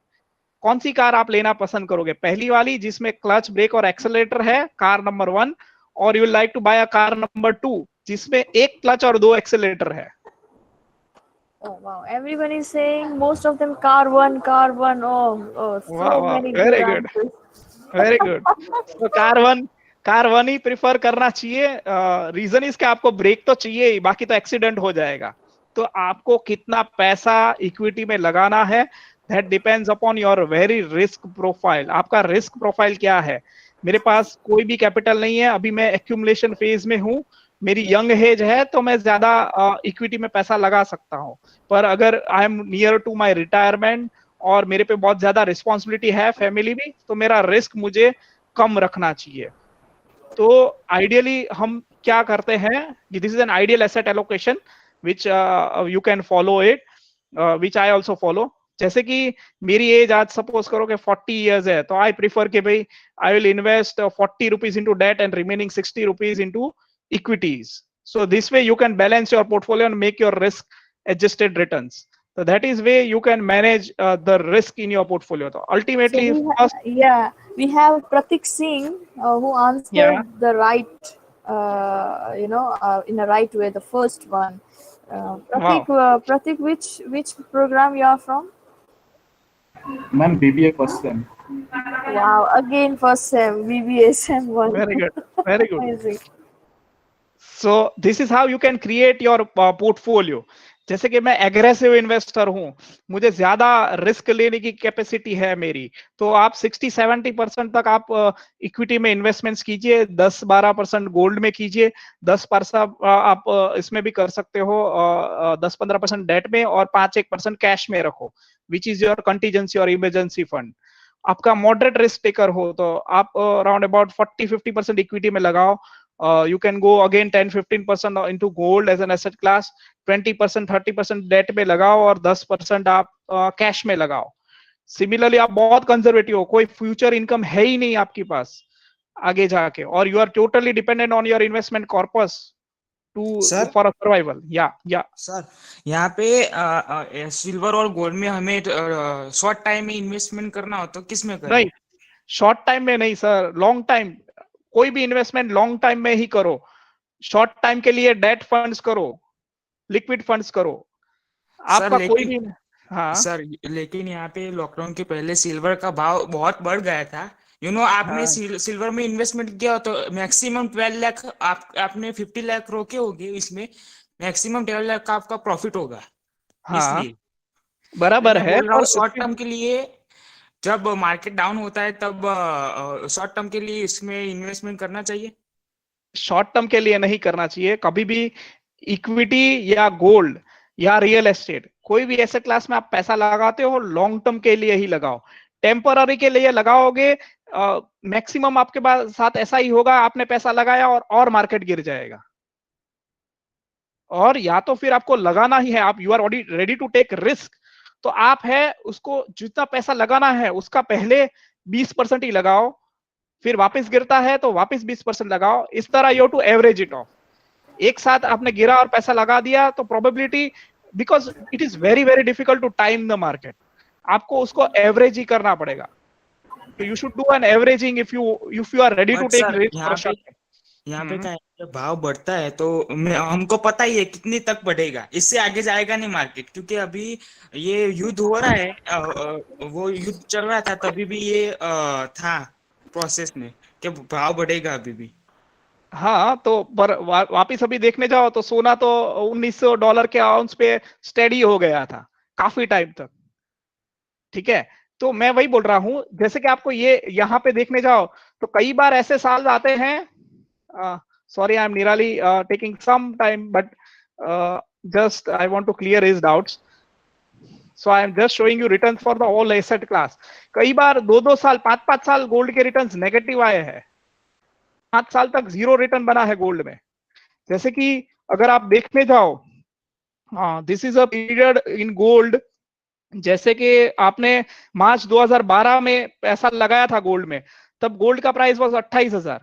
कौन सी कार आप लेना पसंद करोगे? पहली वाली जिसमें क्लच, ब्रेक और एक्सेलरेटर है, कार नंबर 1, और you like to buy a car number 2 जिसमें एक क्लच और 2 एक्सेलरेटर है? Oh wow! Everyone is saying most of them car one, car one. Oh, वाह so वाह, many good very good, answers. Very good. तो car one ही prefer करना चाहिए। Reason इसका, आपको ब्रेक तो चाहिए ही, बाकी तो एक्सीडेंट हो जाएगा। तो आपको कितना पैसा इक्विटी में लगाना है, that depends upon your very risk profile. आपका रिस्क प्रोफाइल क्या है? मेरे पास कोई भी कैपिटल नहीं है, अभी मैं एक्यूमुलेशन फेज में हूं, मेरी यंग एज है तो मैं ज्यादा इक्विटी में पैसा लगा सकता हूँ, पर अगर I am near to my retirement और मेरे पे बहुत ज्यादा रिस्पॉन्सिबिलिटी है फैमिली भी, तो मेरा रिस्क मुझे कम रखना चाहिए। तो आइडियली हम क्या करते हैं, this is an ideal asset allocation which you can follow it, which I also follow. जैसे कि मेरी एज आज सपोज करो कि 40 इयर्स है, तो आई प्रीफर कि भाई I will invest 40 rupees into debt and remaining 60 rupees into equities. So this way you can balance your portfolio and make your risk adjusted returns. So that is way you can manage the risk in your portfolio. So So ultimately first, we have Pratik Singh who yeah, answered the right, in a right way, the first one. wow, Pratik, which program you are from? Ma'am BBA first sem. Wow, again first sem, BBSM one. very good, very good. Amazing. So this is how you can create your portfolio. जैसे कि मैं aggressive investor हूं, मुझे ज्यादा risk लेने की capacity है मेरी, तो आप 60-70% तक आप इक्विटी में इन्वेस्टमेंट्स कीजिए, 10-12% गोल्ड में कीजिए, 10% आप इसमें भी कर सकते हो, 10-15% डेट में, और 5-1% कैश में रखो, विच इज योर कंटीजेंसी और इमरजेंसी फंड। आपका मॉडरेट रिस्क टेकर हो तो आप अराउंड अबाउट 40-50% इक्विटी में लगाओ। You can go again 10-15% into gold as an asset class, 20% 30% date में लगाओ, और 10% आप कैश में लगाओ। सिमिलरली आप बहुत कंजर्वेटिव हो, कोई फ्यूचर इनकम है ही नहीं आपके पास आगे जाके, और you are totally dependent on your investment corpus to sir for survival. या सर यहाँ पे सिल्वर और गोल्ड में हमें शॉर्ट टाइम में इन्वेस्टमेंट करना हो तो किस में करें? नहीं, शॉर्ट टाइम में नहीं सर, लॉन्ग टाइम। कोई भी इन्वेस्टमेंट लॉन्ग टाइम में ही करो। शॉर्ट टाइम के लिए डेट फंड्स करो, लिक्विड फंड्स करो, सर आपका कोई लेकिन भी। हाँ सर लेकिन यहाँ पे लॉकडाउन के पहले सिल्वर का भाव बहुत बढ़ गया था। आपने हाँ सिल्वर में इन्वेस्टमेंट किया तो मैक्सिमम 12 लाख आपने 50 लाख रोके होंगे, इसमें मैक्सिमम 12 लाख का आपका प्रॉफिट होगा। हाँ, इसलिए तो बराबर मैं है, बोल रहा हूँ पर शॉर्ट टर्म के लिए, जब मार्केट डाउन होता है तब शॉर्ट टर्म के लिए इसमें इन्वेस्टमेंट करना चाहिए। शॉर्ट टर्म के लिए नहीं करना चाहिए कभी भी। इक्विटी या गोल्ड या रियल एस्टेट, कोई भी ऐसे क्लास में आप पैसा लगाते हो, लॉन्ग टर्म के लिए ही लगाओ। टेम्पररी के लिए लगाओगे, मैक्सिमम आपके पास साथ ऐसा ही होगा, आपने पैसा लगाया और मार्केट गिर जाएगा। और या तो फिर आपको लगाना ही है, आप you are ready to take risk, तो आप है उसको जितना पैसा लगाना है उसका पहले 20% ही लगाओ, फिर वापस गिरता है तो वापस 20% लगाओ। इस तरह you to average it off. एक साथ आपने गिरा और पैसा लगा दिया तो probability, because it is very very difficult to time the market, आपको उसको एवरेज ही करना पड़ेगा। तो you should do an averaging if you are ready to but take sir risk for short यहाँ पे टाइम। क्या है, जब भाव बढ़ता है तो हमको पता ही है कितनी तक बढ़ेगा, इससे आगे जाएगा नहीं मार्केट, क्योंकि अभी ये युद्ध हो रहा है, वो युद्ध चल रहा था तभी भी ये था प्रोसेस में कि भाव बढ़ेगा अभी भी। हाँ, तो पर वापिस अभी देखने जाओ तो सोना तो $1900 के आउंस पे स्टेडी हो गया था काफी टाइम तक। ठीक है, तो मैं वही बोल रहा हूं, जैसे कि आपको ये यहाँ पे देखने जाओ तो कई बार ऐसे साल आते हैं, sorry I'm nearly taking some time, but just I want to clear his doubts, so I am just showing you returns for the all asset class। कई बार 2-2 साल 5-5 साल गोल्ड के रिटर्न्स नेगेटिव आए हैं, 5 साल तक जीरो रिटर्न बना है गोल्ड में। जैसे कि अगर आप देखने जाओ, this is a period in gold, जैसे कि आपने मार्च 2012 में पैसा लगाया था गोल्ड में, तब गोल्ड का प्राइस वॉज 28,000।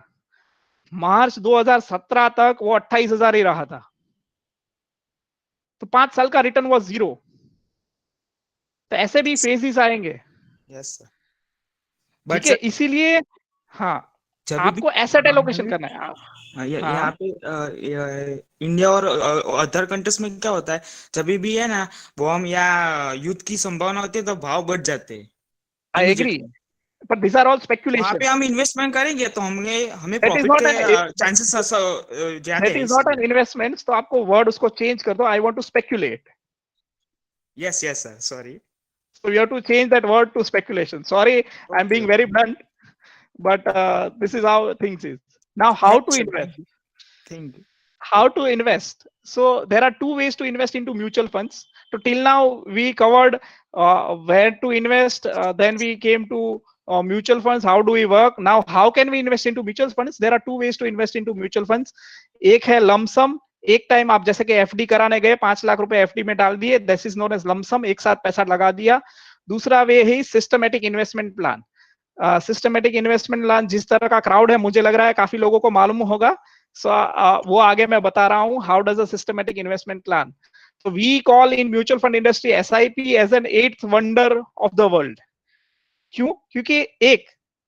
मार्च 2017 तक वो 28,000 ही रहा था, तो 5 साल का रिटर्न वॉज जीरो। तो ऐसे भी फेजेस आएंगे। Yes sir. बट ठीक है, सर इसीलिए हाँ, जब भी आपको एसेट एलोकेशन करना है। यहाँ हाँ, पे इंडिया और अदर कंट्रीज में क्या होता है, जब भी है ना बॉम्ब या युद्ध की संभावना होती है तो भाव बढ़ जाते हैं I agree, immediately. But this are all वहां पे स्पेक्यूलेशन। हम इन्वेस्टमेंट करेंगे तो हमें हमें दैट इज प्रॉफिट नॉट के एन चांसेस ज्यादा दैट है इज नॉट इसलिए। एन इन्वेस्टमेंट, तो आपको वर्ड उसको चेंज कर दो, I want to speculate. Yes yes sir, sorry. So you have to change that word to speculation. Sorry, I'm okay being very okay, blunt, but this is how things is. Now, how thank to you sir, invest? Thank you. how to invest. So there are two ways to invest into mutual funds. So till now we covered where to invest, then we came to mutual funds, how do we work. Now how can we invest into mutual funds? There are two ways to invest into mutual funds. एक है lump sum, एक time आप जैसे कि FD कराने गए 5 लाख रुपए FD में डाल दिए, this is known as lump sum, एक साथ पैसा लगा दिया. दूसरा वे है systematic investment plan. Systematic investment plan जिस तरह का क्राउड है मुझे लग रहा है काफी लोगों को मालूम होगा. सो वो आगे मैं बता रहा हूं, how does a systematic investment plan. So we call in mutual fund industry SIP as an eighth wonder of the world. क्यों? क्योंकि एक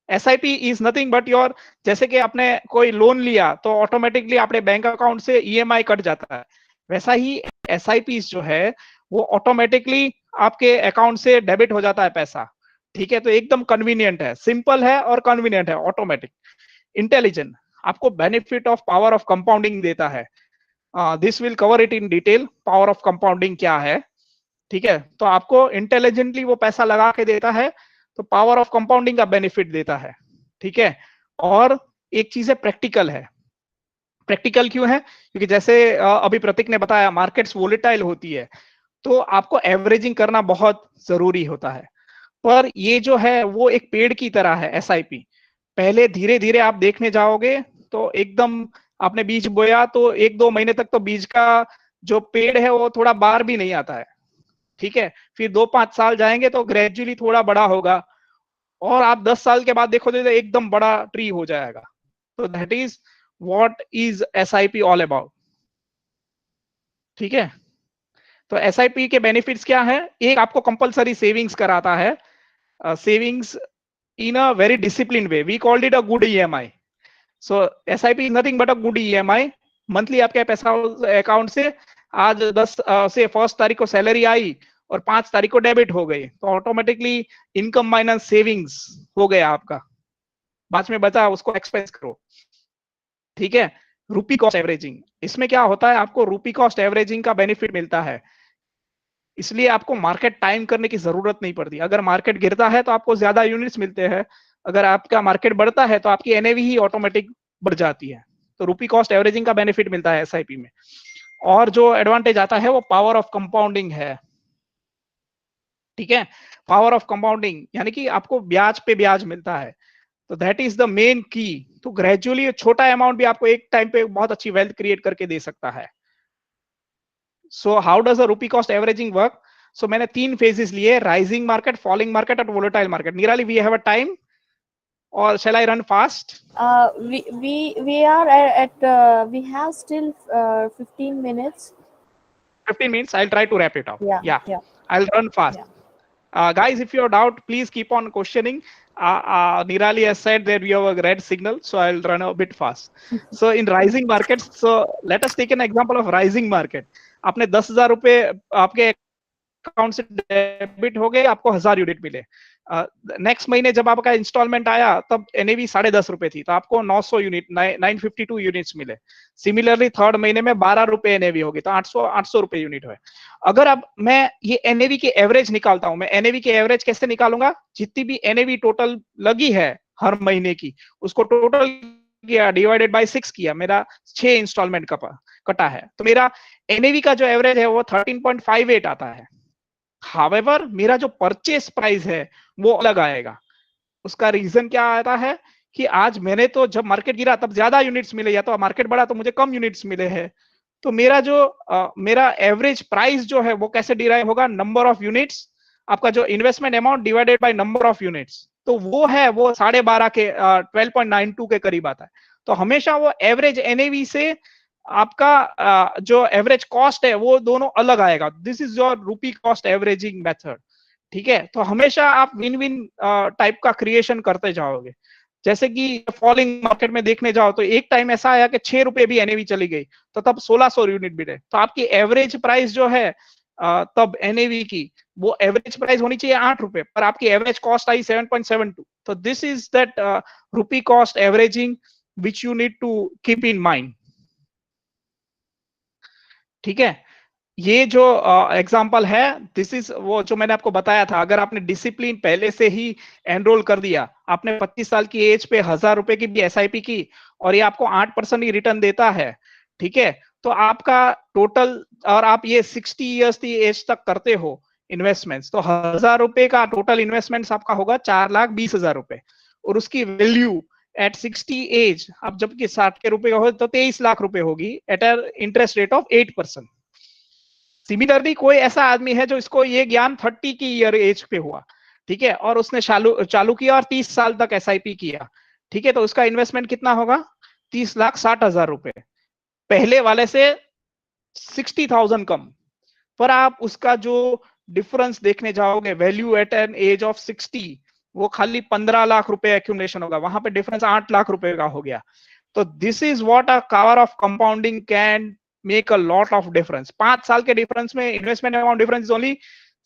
SIP is nothing but your, जैसे कि आपने कोई लोन लिया तो ऑटोमेटिकली आपने बैंक अकाउंट से EMI कट जाता है, वैसा ही SIP जो है वो ऑटोमेटिकली आपके अकाउंट से डेबिट हो जाता है पैसा. ठीक है, तो एकदम कन्वीनियंट है, सिंपल है और कन्वीनियंट है, ऑटोमेटिक, इंटेलिजेंट, आपको benefit of power of compounding देता है. This will cover it in detail, power of compounding क्या है. ठीक है, तो आपको इंटेलिजेंटली वो पैसा लगा के देता है, तो पावर ऑफ कंपाउंडिंग का बेनिफिट देता है. ठीक है, और एक चीज है प्रैक्टिकल है. प्रैक्टिकल क्यों है? क्योंकि जैसे अभी प्रतीक ने बताया मार्केट्स वोलेटाइल होती है, तो आपको एवरेजिंग करना बहुत जरूरी होता है. पर ये जो है वो एक पेड़ की तरह है SIP. पहले धीरे धीरे आप देखने जाओगे तो एकदम आपने बीज बोया तो 1-2 महीने तक तो बीज का जो पेड़ है वो थोड़ा बाहर भी नहीं आता है. ठीक है, फिर 2-5 साल जाएंगे तो ग्रेजुअली थोड़ा बड़ा होगा, और आप 10 साल के बाद देखो तो एकदम बड़ा ट्री हो जाएगा. तो that is what is SIP all about. ठीक है, तो SIP के बेनिफिट्स क्या है? एक, आपको कंपलसरी सेविंग्स कराता है, savings in a very disciplined way. We called it a good EMI. So SIP is nothing but a good EMI. Monthly आपके पैसा अकाउंट से आज 10 से 1 तारीख को सैलरी आई और 5 तारीख को डेबिट हो गई, तो ऑटोमेटिकली इनकम माइनस सेविंग्स हो गया आपका, बाद में बचा उसको एक्सपेंस करो. ठीक है, रूपी कॉस्ट एवरेजिंग, इसमें क्या होता है, आपको रूपी कॉस्ट एवरेजिंग का बेनिफिट मिलता है, इसलिए आपको मार्केट टाइम करने की जरूरत नहीं पड़ती. अगर मार्केट गिरता है तो आपको ज्यादा यूनिट्स मिलते हैं, अगर आपका मार्केट बढ़ता है तो आपकी एनएवी ही ऑटोमेटिक बढ़ जाती है. तो रूपी कॉस्ट एवरेजिंग का बेनिफिट मिलता है SIP में. और जो एडवांटेज आता है वो पावर ऑफ कंपाउंडिंग है. ठीक है, पावर ऑफ कंपाउंडिंग यानी कि आपको ब्याज पे ब्याज मिलता है, तो दैट इज द मेन की. तो ग्रेजुअली छोटा अमाउंट भी आपको एक टाइम पे बहुत अच्छी वेल्थ क्रिएट करके दे सकता है. So how does the rupee cost averaging work? So मैंने 3 phases लिए, rising market, falling market और volatile market. Nirali, we have a time, or shall I run fast? We are at we have still 15 minutes. 15 minutes. I'll try to wrap it up. Yeah. I'll run fast. Yeah. Guys, if you have doubt, please keep on questioning. Nirali has said that we have a red signal, so I'll run a bit fast. So in rising markets, so let us take an example of rising market. आपने 10,000 रुपए आपके account से debit हो गए, आपको 1000 unit मिले. Next महीने जब आपका इंस्टॉलमेंट आया तब एनएवी 10.5 रुपए थी, तो आपको 900 यूनिट 952 यूनिट्स मिले. सिमिलरली थर्ड महीने में 12 रुपए एनएवी होगी, तो 800 रुपए यूनिट हुए. अगर अब मैं ये एनएवी की एवरेज निकालता हूं, मैं एनएवी की एवरेज कैसे निकालूंगा? जितनी भी एनएवी टोटल लगी है हर महीने की, उसको टोटल किया डिवाइडेड बाय 6 किया, मेरा 6 इंस्टॉलमेंट का कटा है, तो मेरा एनएवी का जो एवरेज है वो 13.58 आता है. हावेवर मेरा जो परचेस प्राइस है वो अलग आएगा. उसका रीजन क्या आता है कि आज मैंने तो जब मार्केट गिरा तब ज्यादा यूनिट्स मिले, या तो मार्केट बढ़ा तो मुझे कम यूनिट्स मिले हैं. तो मेरा जो मेरा एवरेज प्राइस जो है वो कैसे डिराइव होगा? नंबर ऑफ यूनिट्स, आपका जो investment amount divided by number of units, तो वो है वो 12.5 के 12.92 के करीब आता है. तो हमेशा वो एवरेज एनएवी से आपका जो एवरेज कॉस्ट है वो दोनों अलग आएगा. दिस इज योर रूपी कॉस्ट एवरेजिंग मेथड. ठीक है, तो हमेशा आप विन विन टाइप का क्रिएशन करते जाओगे. जैसे कि फॉलिंग मार्केट में देखने जाओ तो एक टाइम ऐसा आया कि 6 रुपए भी एनएवी चली गई, तो तब 1600 यूनिट मिले, तो आपकी एवरेज प्राइस जो है तब एनएवी की वो एवरेज प्राइस होनी चाहिए 8 रुपए, पर आपकी एवरेज कॉस्ट आई 7.72. तो this is that rupee cost averaging which you need to keep in mind. ठीक है, ये जो एग्जांपल है, दिस इज वो जो मैंने आपको बताया था. अगर आपने डिसिप्लिन पहले से ही एनरोल कर दिया, आपने 25 साल की एज पे 1000 रुपए की भी SIP की और ये आपको 8% ही रिटर्न देता है, ठीक है, तो आपका टोटल, और आप ये 60 इयर्स की एज तक करते हो इन्वेस्टमेंट्स, तो 1,000 रुपए का टोटल इन्वेस्टमेंट्स आपका होगा 4,20,000 रुपए, और उसकी वैल्यू एट 60 एज, अब जबकि 60 के रुपए का हो तो 23 लाख रुपए होगी at interest rate of 8%। Similarly कोई ऐसा आदमी है जो इसको ये ज्ञान 30 की ईयर एज पे हुआ, ठीक है, और उसने चालू चालू किया और 30 साल तक एसआईपी किया, ठीक है, तो उसका इन्वेस्टमेंट कितना होगा? 30,60,000 रुपए, पहले वाले से 60,000 कम। पर आप उसका जो डिफरेंस देखने जाओगे, value at an age of 60, वो खाली 15 लाख रुपए एक्यूमुलेशन होगा, वहां पे डिफरेंस 8 लाख रुपए का हो गया। तो this is what a power of compounding can make a lot of difference. 5 साल के डिफरेंस में investment amount difference is only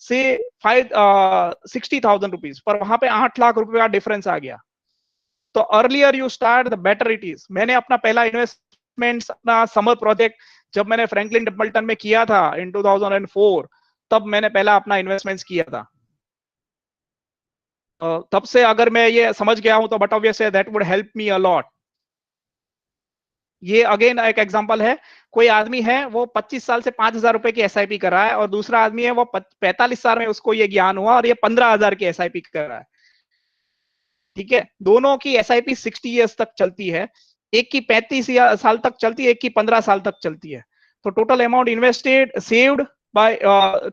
say 60,000 rupees, पर वहां पे 8 लाख रुपए का डिफरेंस आ गया। तो earlier you start the better it is. मैंने अपना पहला इन्वेस्टमेंट, अपना समर प्रोजेक्ट जब मैंने फ्रैंकलिन टेम्पल्टन में किया था इन 2004, तब मैंने पहला अपना इन्वेस्टमेंट्स किया था। तब से अगर मैं ये समझ गया हूं तो but obviously that would help me a lot. ये अगेन एक एग्जांपल है, कोई आदमी है वो 25 साल से 5,000 रुपए की एसआईपी कर रहा है, और दूसरा आदमी है वो 45 साल में उसको ये ज्ञान हुआ और ये 15,000 की एसआईपी कर रहा है, ठीक है। दोनों की एसआईपी 60 इयर्स तक चलती है, एक की 35 साल तक चलती है, एक की 15 साल तक चलती है। तो total amount invested saved by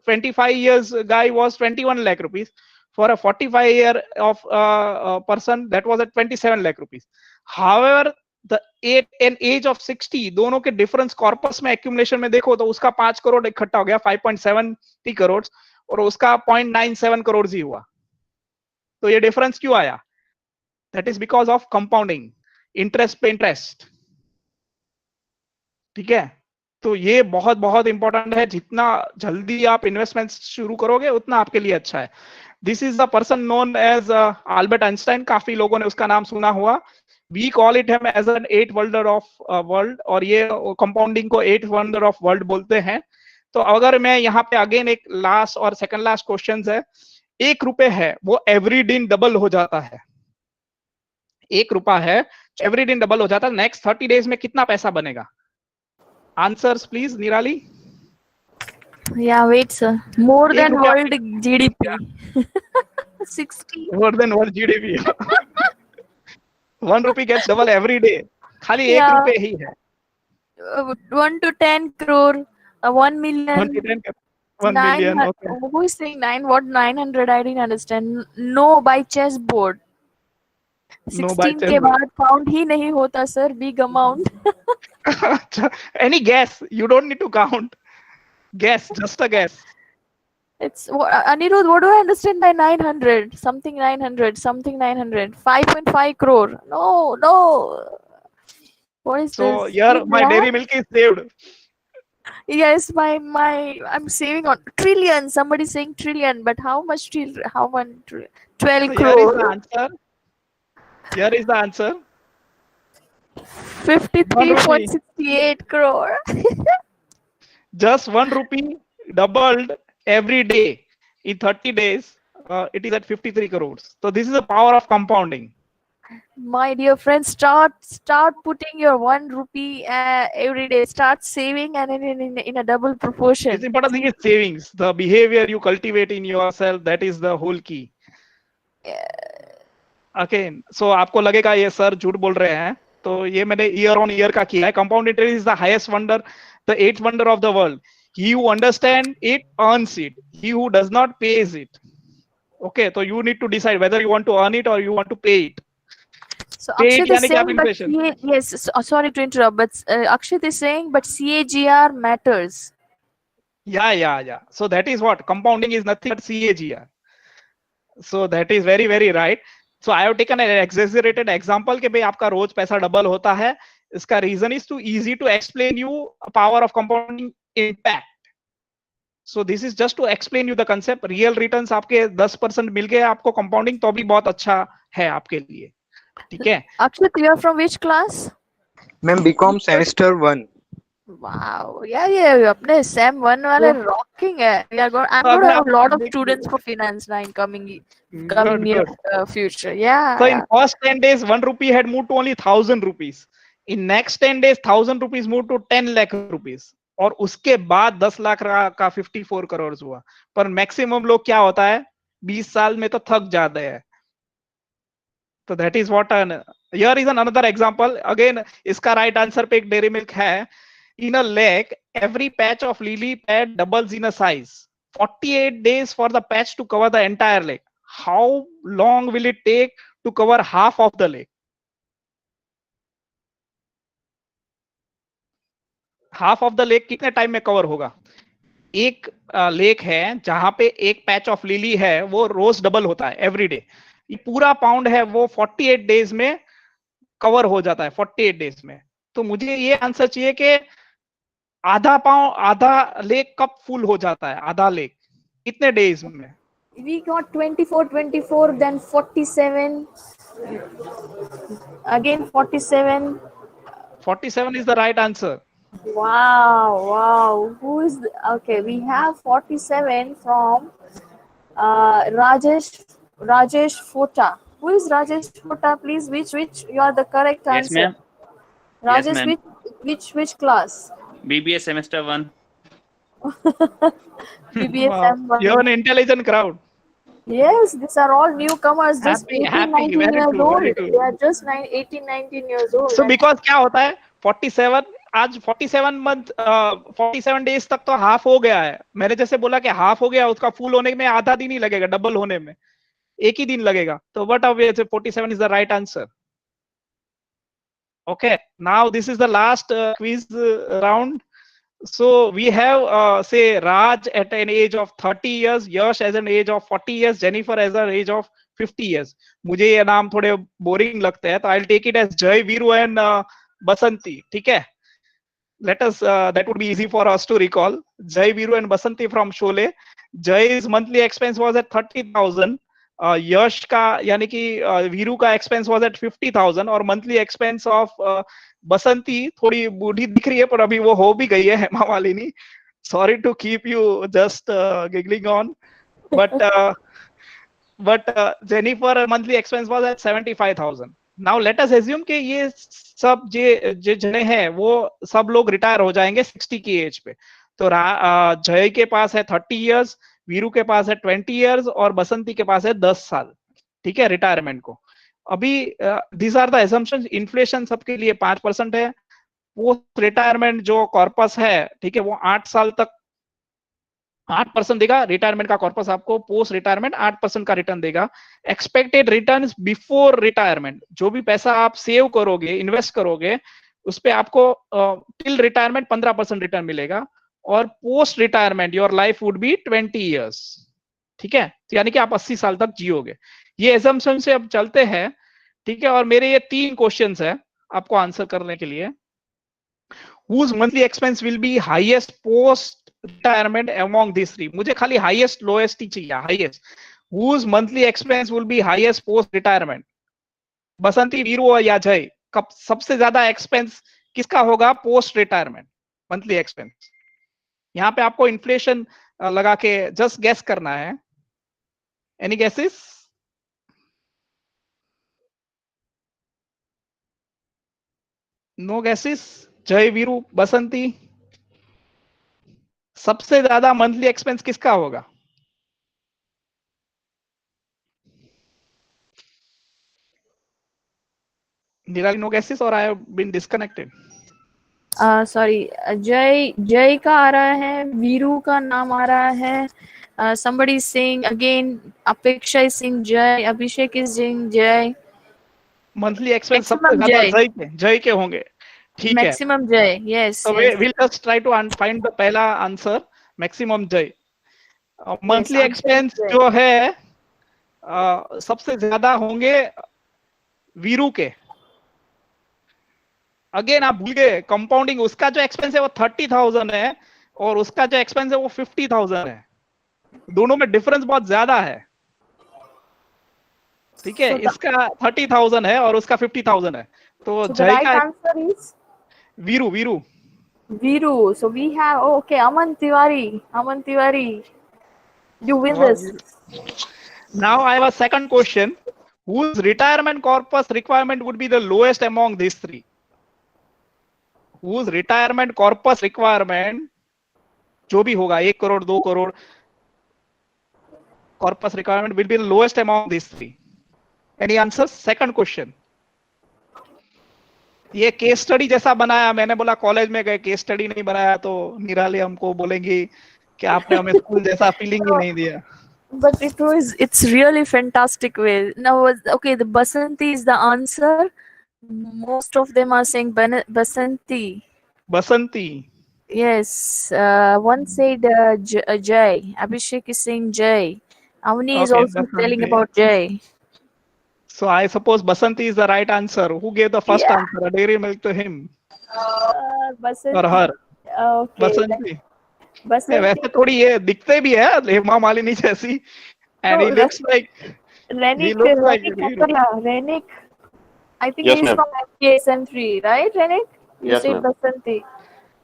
25 years guy was 21 lakh rupees. For a 45 year of person, that was at 27 lakh rupees. However, the an age of 60, दोनों के डिफरेंस कॉर्पस में एक्यूमुलेशन में देखो तो उसका 5 करोड़ इकट्ठा हो गया, 5.70 करोड़, और उसका 0.97 करोड़ ही हुआ। तो ये डिफरेंस क्यों आया? That is because of compounding, interest पे इंटरेस्ट, ठीक है। तो ये बहुत बहुत इंपॉर्टेंट है, जितना जल्दी आप इन्वेस्टमेंट शुरू करोगे उतना आपके लिए अच्छा है। This is the person known as Albert Einstein, काफी लोगों ने उसका नाम सुना हुआ। We call it him as an 8 wonder of world, और ये कंपाउंडिंग को 8 वंडर ऑफ वर्ल्ड बोलते हैं। तो अगर मैं यहाँ पे अगेन एक लास्ट और सेकंड लास्ट क्वेश्चन है, 1 रुपए है वो एवरी दिन डबल हो जाता है, 1 रुपया है एवरी दिन डबल हो जाता है, नेक्स्ट 30 डेज में कितना पैसा बनेगा? Answers please, Nirali. Yeah, wait, sir. More एक than रुपया world GDP. 60. more than world GDP. 1 rupee gets double every day. खाली एक Yeah. रुपए ही है। 1 to 10 crore. 1 million. 1 to 10, 1 Nine. million. Okay. Who is saying 9? What 900? I didn't understand. No, by chessboard. No by 16 के बाद count ही नहीं होता sir, big amount. Any guess? You don't need to count. Guess, just a guess. It's Anirudh, what do I understand by 900? Something 900, something 900. 5.5 crore. No. What is So this? here my Yeah? dairy milk is saved. Yes, my I'm saving on trillion. Somebody saying trillion, but how much trillion? How one 12 Here is the crore. answer. Here is the answer. 53.68 crore. Just 1 rupee doubled every day in 30 days. It is at 53 crores. So this is the power of compounding. My dear friends, start putting your 1 rupee every day. Start saving and in a double proportion. It's important thing is savings. The behavior you cultivate in yourself, that is the whole key. Okay, so आपको लगेगा ये sir झूठ बोल रहे हैं, तो ये मैंने ईयर ऑन ईयर का किया है। Compound interest is the highest wonder, the 8th wonder of the world. He who understands it earns it. He who does not pays it. Okay, so you need to decide whether you want to earn it or you want to pay it. So Pay it Akshat is यानी कि आप saying, but inflation. yes, sorry to interrupt, but Akshat is saying, but CAGR matters. Yeah. So that is what compounding is, nothing but CAGR. So that is very very right. So I have taken an exaggerated example कि भाई आपका रोज पैसा double होता है. इसका reason is too easy to explain you power of compounding impact. So this is just to explain you the concept. Real returns आपके 10% मिल गए आपको compounding, तो भी बहुत अच्छा है आपके लिए, ठीक है। Akshat, you are from which class? Ma'am BCom semester 1। Wow, yeah. अपने Sem 1 वाले rocking है. I'm going to have a lot of students for finance now in coming near future. Yeah. So in first 10 days, 1 rupee had moved to only 1,000 rupees. In next 10 days 1,000 rupees move to 10 lakh rupees, और उसके बाद 10 लाख का 54 करोड़ हुआ। पर maximum लोग क्या होता है 20 साल में तो थक जाते हैं। तो that is what here is another example again. इसका राइट आंसर पे एक डेयरी मिल्क है। In a lake every patch of lily pad doubles in a size, 48 days for the patch to cover the entire lake. How long will it take to cover half of the lake? Half of the lake कितने time में cover होगा? एक lake है जहां पे एक patch of lily है, वो रोज डबल होता है एवरी डे। ये पूरा पाउंड है वो 48 डेज में कवर हो जाता है, 48 डेज में। तो मुझे ये आंसर चाहिए कि आधा लेक कब फुल हो जाता है, आधा लेक कितने डेज में? We got 24, then 47, again 47. 47 is the right answer. Wow. Who is okay? We have 47 from Rajesh Fota. Who is Rajesh Fota? Please, which you are the correct Yes, answer. ma'am. Yes, Rajesh, ma'am. which class? BBA semester 1. BBS Wow, you're an intelligent crowd. Yes, these are all newcomers, just Happy, 18, happy, 19 very years good, old. very good. They are just 18, 19 years old. So And because क्या होता है 47, आज 47 month 47 days तक तो half हो गया है। मैंने जैसे बोला कि हाफ हो गया, उसका फुल होने में आधा दिन ही लगेगा, डबल होने में एक ही दिन लगेगा। तो but obviously 47 is the right answer. Okay, now this is the last quiz round. So we have say Raj at an age of 30 years, Yash as an age of 40 years, Jennifer as an age of 50 years. मुझे ये नाम थोड़े boring लगते हैं, तो I'll take it as Jay, Viru and Basanti. ठीक है? Let us that would be easy for us to recall. Jay, Viru and Basanti from Sholay. Jay's monthly expense was at 30,000. यश का यानी कि वीरू का एक्सपेंस वाज एट 50,000, और monthly expense of बसंती थोड़ी बूढ़ी दिख रही है पर अभी वो हो भी गई है, Hema Malini. Sorry to keep you just giggling on, but Jennifer monthly expense was at 75,000। Now let us assume कि ये सब जे जने हैं वो सब लोग रिटायर हो जाएंगे 60 की एज पे। तो जय के पास है 30 इयर्स, वीरू के पास है 20 इयर्स, और बसंती के पास है 10 साल। ठीक है, रिटायरमेंट को। अभी these are the assumptions. Inflation सबके लिए 5% है। पोस्ट रिटायरमेंट जो कॉर्पस है, ठीक है, वो 8 साल तक 8% देगा। रिटायरमेंट का कॉर्पस आपको पोस्ट रिटायरमेंट 8% का रिटर्न देगा। एक्सपेक्टेड रिटर्न बिफोर रिटायरमेंट, जो भी पैसा आप सेव करोगे, इन्वेस्ट करोगे, उस पे आपको टिल रिटायरमेंट 15% रिटर्न मिलेगा। और post retirement your life would be 20 years. ठीक है, तो यानी कि आप 80 साल तक जियोगे। ये एजम्पशन से अब चलते हैं। ठीक है, और मेरे ये 3 क्वेश्चंस है आपको आंसर करने के लिए। whose monthly expense will be highest post retirement among these three? मुझे खाली highest lowest ही चाहिए, highest. whose monthly expense will be highest post retirement? बसंती, वीरू या जय, कब सबसे ज्यादा एक्सपेंस किसका होगा पोस्ट रिटायरमेंट मंथली एक्सपेंस? यहां पे आपको इन्फ्लेशन लगा के जस्ट गेस करना है। Any guesses? No guesses? Jai, Veeru, बसंती, सबसे ज्यादा मंथली एक्सपेंस किसका होगा? निराली, नो गेसेस और I have been disconnected? sorry, Jai का आ रहा है, वीरू का नाम आ रहा है, somebody is saying again, Apeksha is saying Jay, Abhishek is saying Jay. Monthly expense सबसे Maximum ज्यादा Jay. जय के होंगे। ठीक है, Maximum Jay. Yes, तो yes. we'll just try to find the पहला आंसर, मैक्सिमम जय। Yes, monthly answer is expense Jay. जो है सबसे ज्यादा होंगे वीरू के। अगेन आप भूल गए कंपाउंडिंग, उसका जो एक्सपेंस है वो 30,000 है और उसका जो एक्सपेंस है वो 50,000 है। दोनों में डिफरेंस बहुत ज्यादा है। ठीक है, So the, इसका 30,000 है और उसका 50,000 है। तो so the जय right का answer is Veeru, Veeru. Viru. So we have, oh, okay, Aman Tiwari. You win Wow, this. now I have a second question. Whose retirement corpus requirement would be the lowest among these three? whose retirement corpus requirement जो भी होगा 1 crore 2 crore corpus requirement will be the lowest among these three. Any answers? Second question. ये case study जैसा बनाया, मैंने बोला college में गए केस स्टडी नहीं बनाया तो निराली हमको बोलेंगी कि आपने हमें स्कूल जैसा फीलिंग ही नहीं दिया. But it's really fantastic way. Now, okay, the Basanti is the answer. Most of them are saying Basanti. Basanti. Yes, one said Jai. Abhishek is saying Jai. Avani is Okay, also telling Basanti. about Jai. So I suppose Basanti is the right answer. Who gave the first Yeah. answer? A dairy milk to him Basanti. or her? Okay. Basanti. Basanti. वैसे थोड़ी ये दिखते भी है हेमा मालिनी जैसी. And No, he looks like Renick, looks like Renick. I think Yes, he's ma'am. from KSM3, right, Renick? You Yes, said ma'am. Basanti.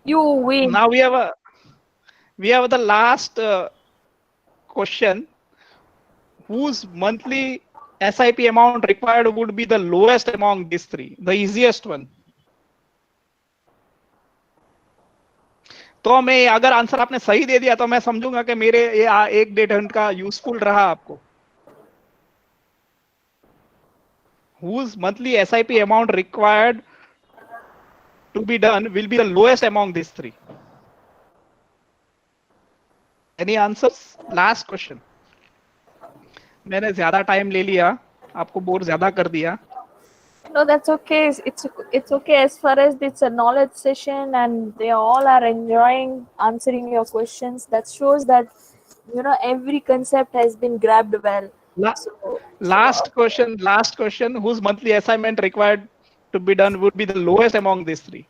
You win. now we have the last question. Whose monthly SIP amount required would be the lowest among these three? The easiest one. तो मैं अगर answer आपने सही दे दिया तो मैं समझूंगा कि मेरे ये 1-1.5 घंटा का यूजफुल रहा आपको. Whose monthly SIP amount required to be done will be the lowest among these three? Any answers? Last question. मैंने ज्यादा टाइम ले लिया, आपको बोर ज्यादा कर दिया. No, that's okay. It's okay as far as it's a knowledge session and they all are enjoying answering your questions. That shows that every concept has been grabbed well. Last question. Whose monthly assignment required to be done would be the lowest among these three?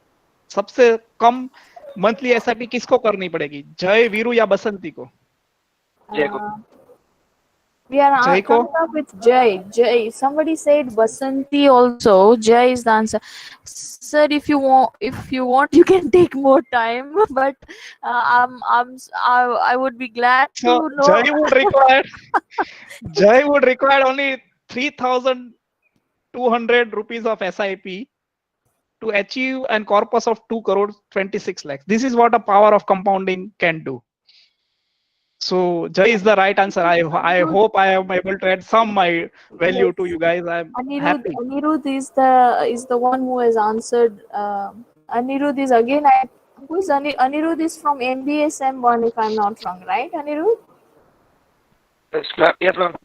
सबसे कम monthly SIP किसको करनी पड़ेगी? जय, वीरू या बसंती को? We are Jai ko? coming up with Jai. Jai. Somebody said Basanti also. Jai is the answer. Sir, if you want, you can take more time. But I would be glad to So know. Jai would require only 3,200 rupees of SIP to achieve an corpus of 2 crore 26 lakhs. This is what a power of compounding can do. So Jai is the right answer. I hope I am able to add some my value to you guys. I'm happy. Anirudh is the one who has answered. Anirudh is again. Who is Anirudh is from NBSM1 if I'm not wrong, right? Anirudh. Yes, ma'am.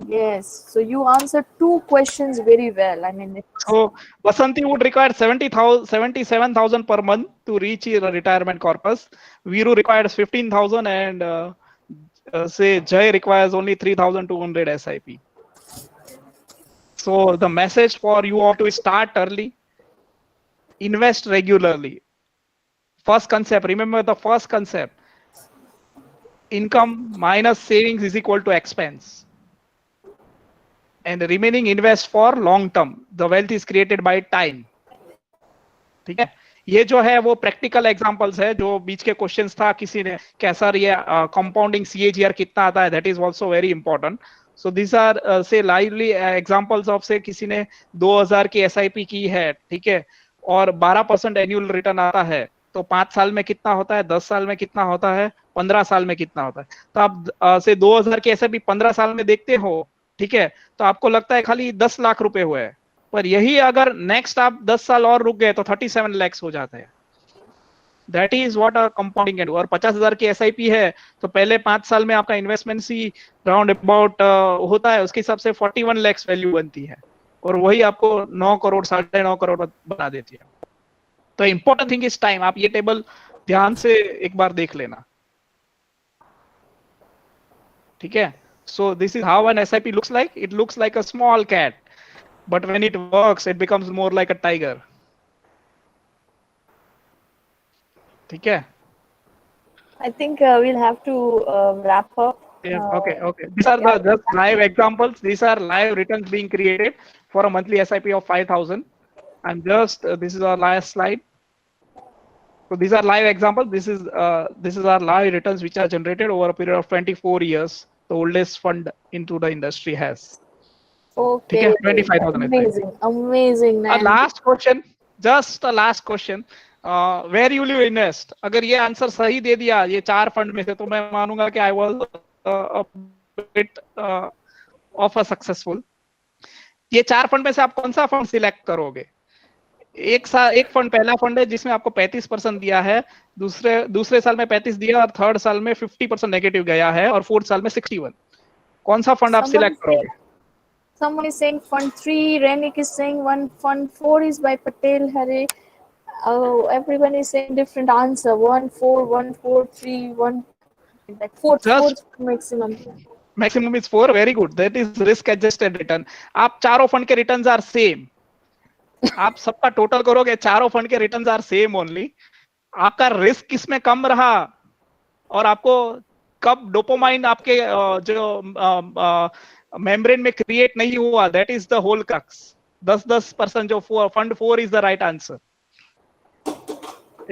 Yes. So you answered 2 questions very well. I mean. So Vasanti would require 77,000 per month to reach a retirement corpus. Viru requires 15,000 and say Jai requires only 3,200 SIP. So the message for you all to start early, invest regularly. First concept, remember the first concept. Income minus savings is equal to expense. And the remaining invest for long term. The wealth is created by time. ठीक है, ये जो है वो practical examples है. जो बीच के questions था किसी ने कैसा ये कंपाउंडिंग CAGR कितना आता है, that is also very important. So this are say lively examples of say किसी ने 2000 की SIP की है, ठीक है, और 12% एनुअल रिटर्न आता है, तो 5 साल में कितना होता है, 10 साल में कितना होता है, 15 साल में कितना होता है. तो आप से 2000 की SIP 15 साल में देखते हो, ठीक है, तो आपको लगता है खाली 10 लाख रुपए हुए हैं, पर यही अगर नेक्स्ट आप 10 साल और रुक गए तो 37 लाख हो जाते हैं. That is what a compounding can do. और 50,000 की SIP है तो पहले 5 साल में आपका इन्वेस्टमेंट सी राउंड अबाउट होता है, उसके हिसाब से 41 लाख वैल्यू बनती है, और वही आपको 9 करोड़ 9.5 करोड़ बना देती है. तो इंपॉर्टेंट थिंग इज टाइम. आप ये टेबल ध्यान से एक बार देख लेना, ठीक है. So this is how an SIP looks like. It looks like a small cat, but when it works, it becomes more like a tiger. ठीक है. I think we'll have to wrap up. Yeah, okay. These are the just live examples. These are live returns being created for a monthly SIP of 5,000. And just this is our last slide. So these are live examples. This is our live returns which are generated over a period of 24 years. The oldest fund into the industry has. Okay. ठीक है, 25,000. Amazing. Last question. Just last question, where you will invest? अगर ये answer सही दे दिया ये 4 fund में से, तो मैं मानूंगा कि I was bit of a successful. ये 4 फंड में से आप कौन सा फंड सिलेक्ट करोगे? एक फंड, पहला फंड है जिसमें आपको 35% दिया है, दूसरे साल में 35 दिया, और थर्ड साल में 50% नेगेटिव गया है, और फोर्थ साल में 61। कौन सा फंड आप Someone सिलेक्ट is saying, करोगे? someone is saying fund 3, Renik is saying one, fund 4 is by Patel Hare. Oh, everyone is saying different answer. 1 4 1 4 3 1, like just fourth maximum. Maximum is 4, very good, that is risk adjusted return. आप चारों fund के returns are same, आप सबका total करोगे, चारों fund के returns are same only. आपका risk किसमें कम रहा, और आपको कब डोपामाइन आपके जो मेम्ब्रेन में क्रिएट नहीं हुआ, that is the whole crux. 10% जो fund 4 is the right answer.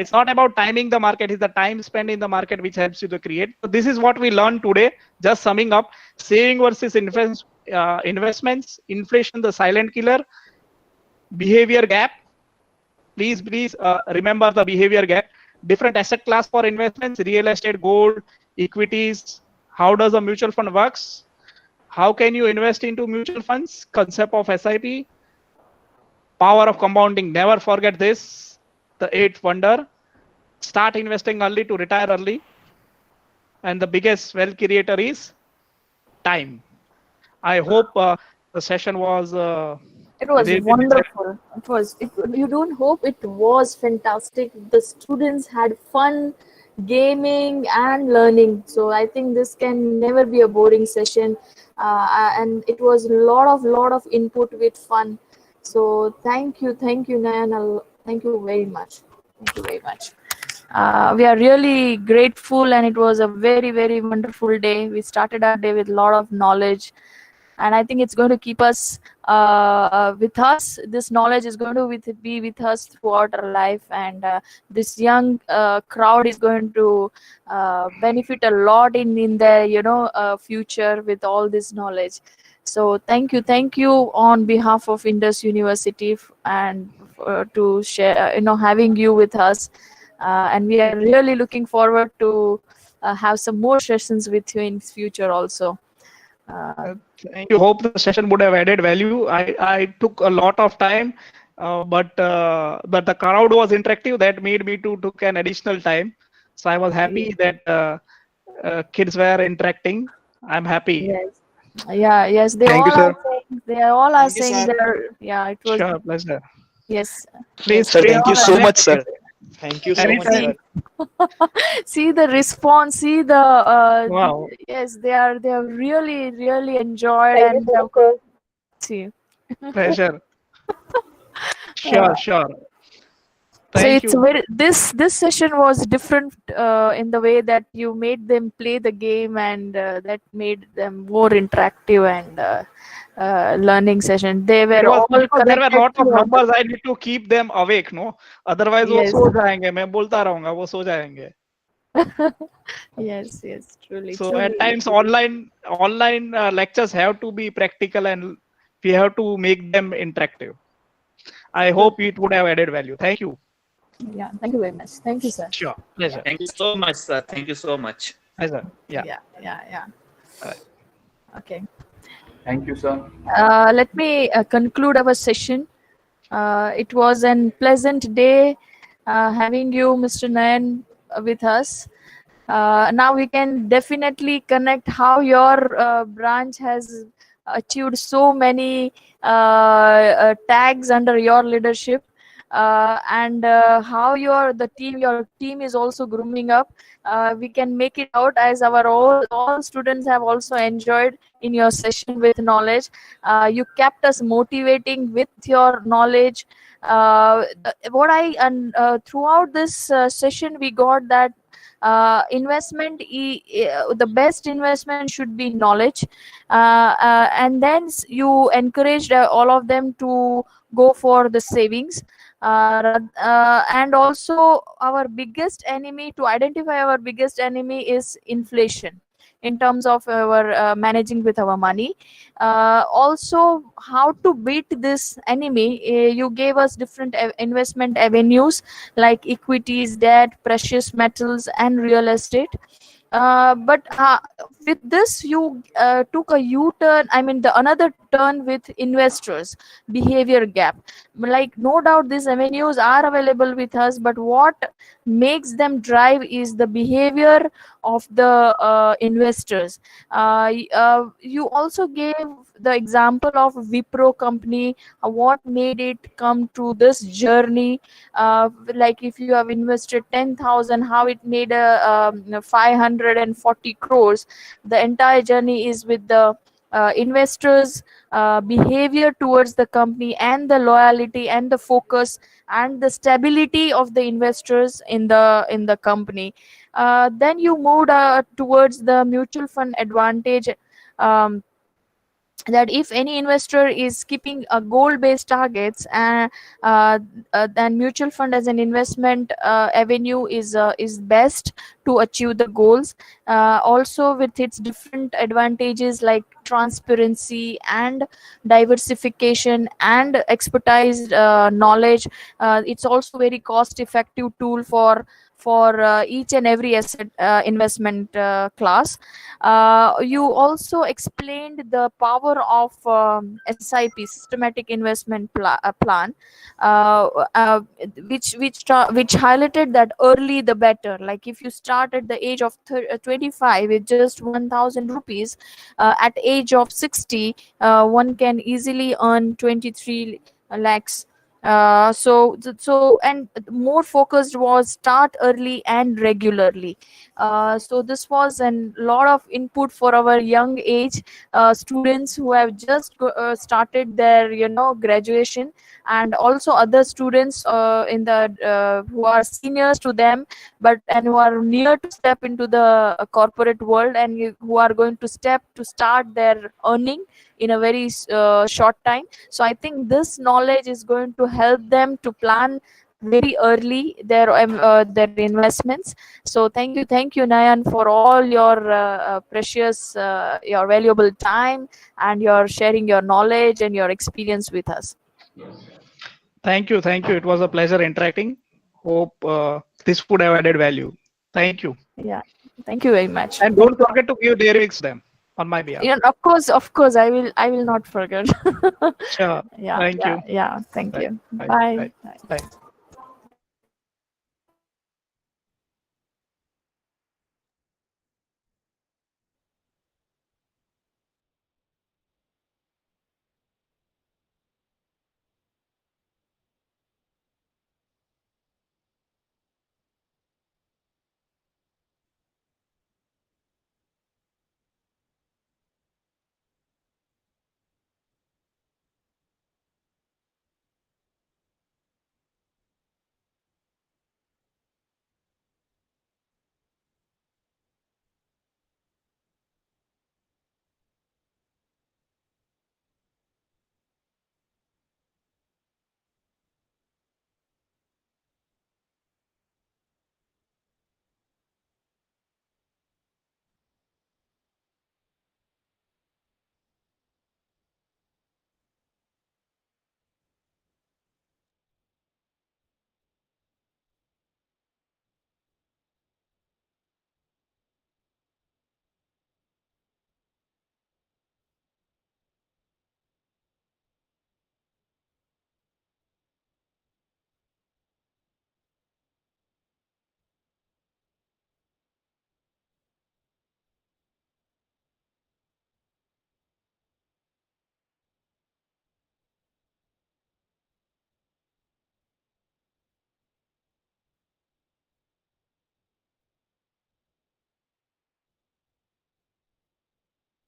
It's not about timing the market, it's the time spent in the market which helps you to create. So this is what we learned today. Just summing up, saving versus investments, inflation the silent killer, behavior gap. Please remember the behavior gap. Different asset class for investments: real estate, gold, equities. How does a mutual fund works? How can you invest into mutual funds? Concept of SIP, power of compounding. Never forget this, the eighth wonder. Start investing early to retire early. And the biggest wealth creator is time. I hope the session was It was really wonderful. It was. You don't hope, it was fantastic. The students had fun, gaming and learning. So I think this can never be a boring session. And it was a lot of input with fun. So thank you, Nayan. Thank you very much. Thank you very much. We are really grateful, and it was a very wonderful day. We started our day with a lot of knowledge, and I think it's going to keep us with us. This knowledge is going to be with us throughout our life, and this young crowd is going to benefit a lot in their future with all this knowledge. So thank you on behalf of Indus University, and to share, having you with us. And we are really looking forward to have some more sessions with you in future also. thank you. Hope the session would have added value. I took a lot of time, but the crowd was interactive. That made me to took an additional time. So I was happy that kids were interacting. I'm happy. Yes. Yes, they Thank you, all sir. are saying, they are all are Thank you, saying sir. they're, yeah, it was, Sure, pleasure. yes. Please, Sir, please, thank you so much, sir. Thank you so much, anytime. sir. See the response, see the Wow, yes, they are really enjoyed, and see. pleasure. Sure. So Thank it's you. very, this session was different in the way that you made them play the game, and that made them more interactive, and learning session. They were It was all because there were a connected lot of to numbers. I need to keep them awake, no? Otherwise, वो yes, सो जाएंगे. मैं बोलता रहूंगा, वो सो जाएंगे. yes, truly, So at truly. times online lectures have to be practical, and we have to make them interactive. I hope it would have added value. Thank you. Yeah, thank you very much. Thank you, sir. Sure, pleasure. Thank you so much, sir. Thank you so much. Pleasure. Yeah. Yeah. Alright. Okay. Thank you, sir. Let me conclude our session. It was a pleasant day having you, Mr. Nayan, with us. Now we can definitely connect how your branch has achieved so many tags under your leadership, and how your team is also grooming up. We can make it out, as our all students have also enjoyed in your session with knowledge. You kept us motivating with your knowledge. What I and throughout this session we got that the best investment should be knowledge, and then you encouraged all of them to go for the savings, and also our biggest enemy, to identify our biggest enemy is inflation. in terms of our managing with our money. Also, how to beat this enemy. You gave us different investment avenues like equities, debt, precious metals, and real estate. But with this, you took a U-turn. I mean, the another turn with investors behavior gap. Like, no doubt these avenues are available with us, but what makes them drive is the behavior of the investors. You also gave the example of Wipro company, what made it come to this journey. Like, if you have invested 10,000, how it made a 540 crores. The entire journey is with the investors behavior towards the company, and the loyalty and the focus and the stability of the investors in the company. Then you moved towards the mutual fund advantage. um, that if any investor is keeping a goal based targets, uh, then mutual fund as an investment avenue is best to achieve the goals. Also, with its different advantages like transparency and diversification and expertise knowledge, it's also very cost effective tool for each and every asset investment class. You also explained the power of SIP, systematic investment plan, uh, uh, which highlighted that early the better. Like, if you start at the age of 25 with just 1,000 rupees, at age of 60, one can easily earn 23 lakhs. And more focused was start early and regularly. So this was a lot of input for our young age students who have just started their graduation, and also other students in the who are seniors to them, but and who are near to step into the corporate world, and who are going to start their earning in a very short time. So I think this knowledge is going to help them to plan very early their investments. So thank you, Nayan, for all your precious your valuable time, and your sharing your knowledge and your experience with us. Thank you. Thank you. It was a pleasure interacting. Hope this would have added value. Thank you. Yeah, thank you very much. And don't forget to give lyrics them on my behalf. Yeah, of course, I will not forget. Sure. Yeah, Thank yeah, you. yeah. Thank Bye. you. Bye. Bye. Bye. Bye. Bye.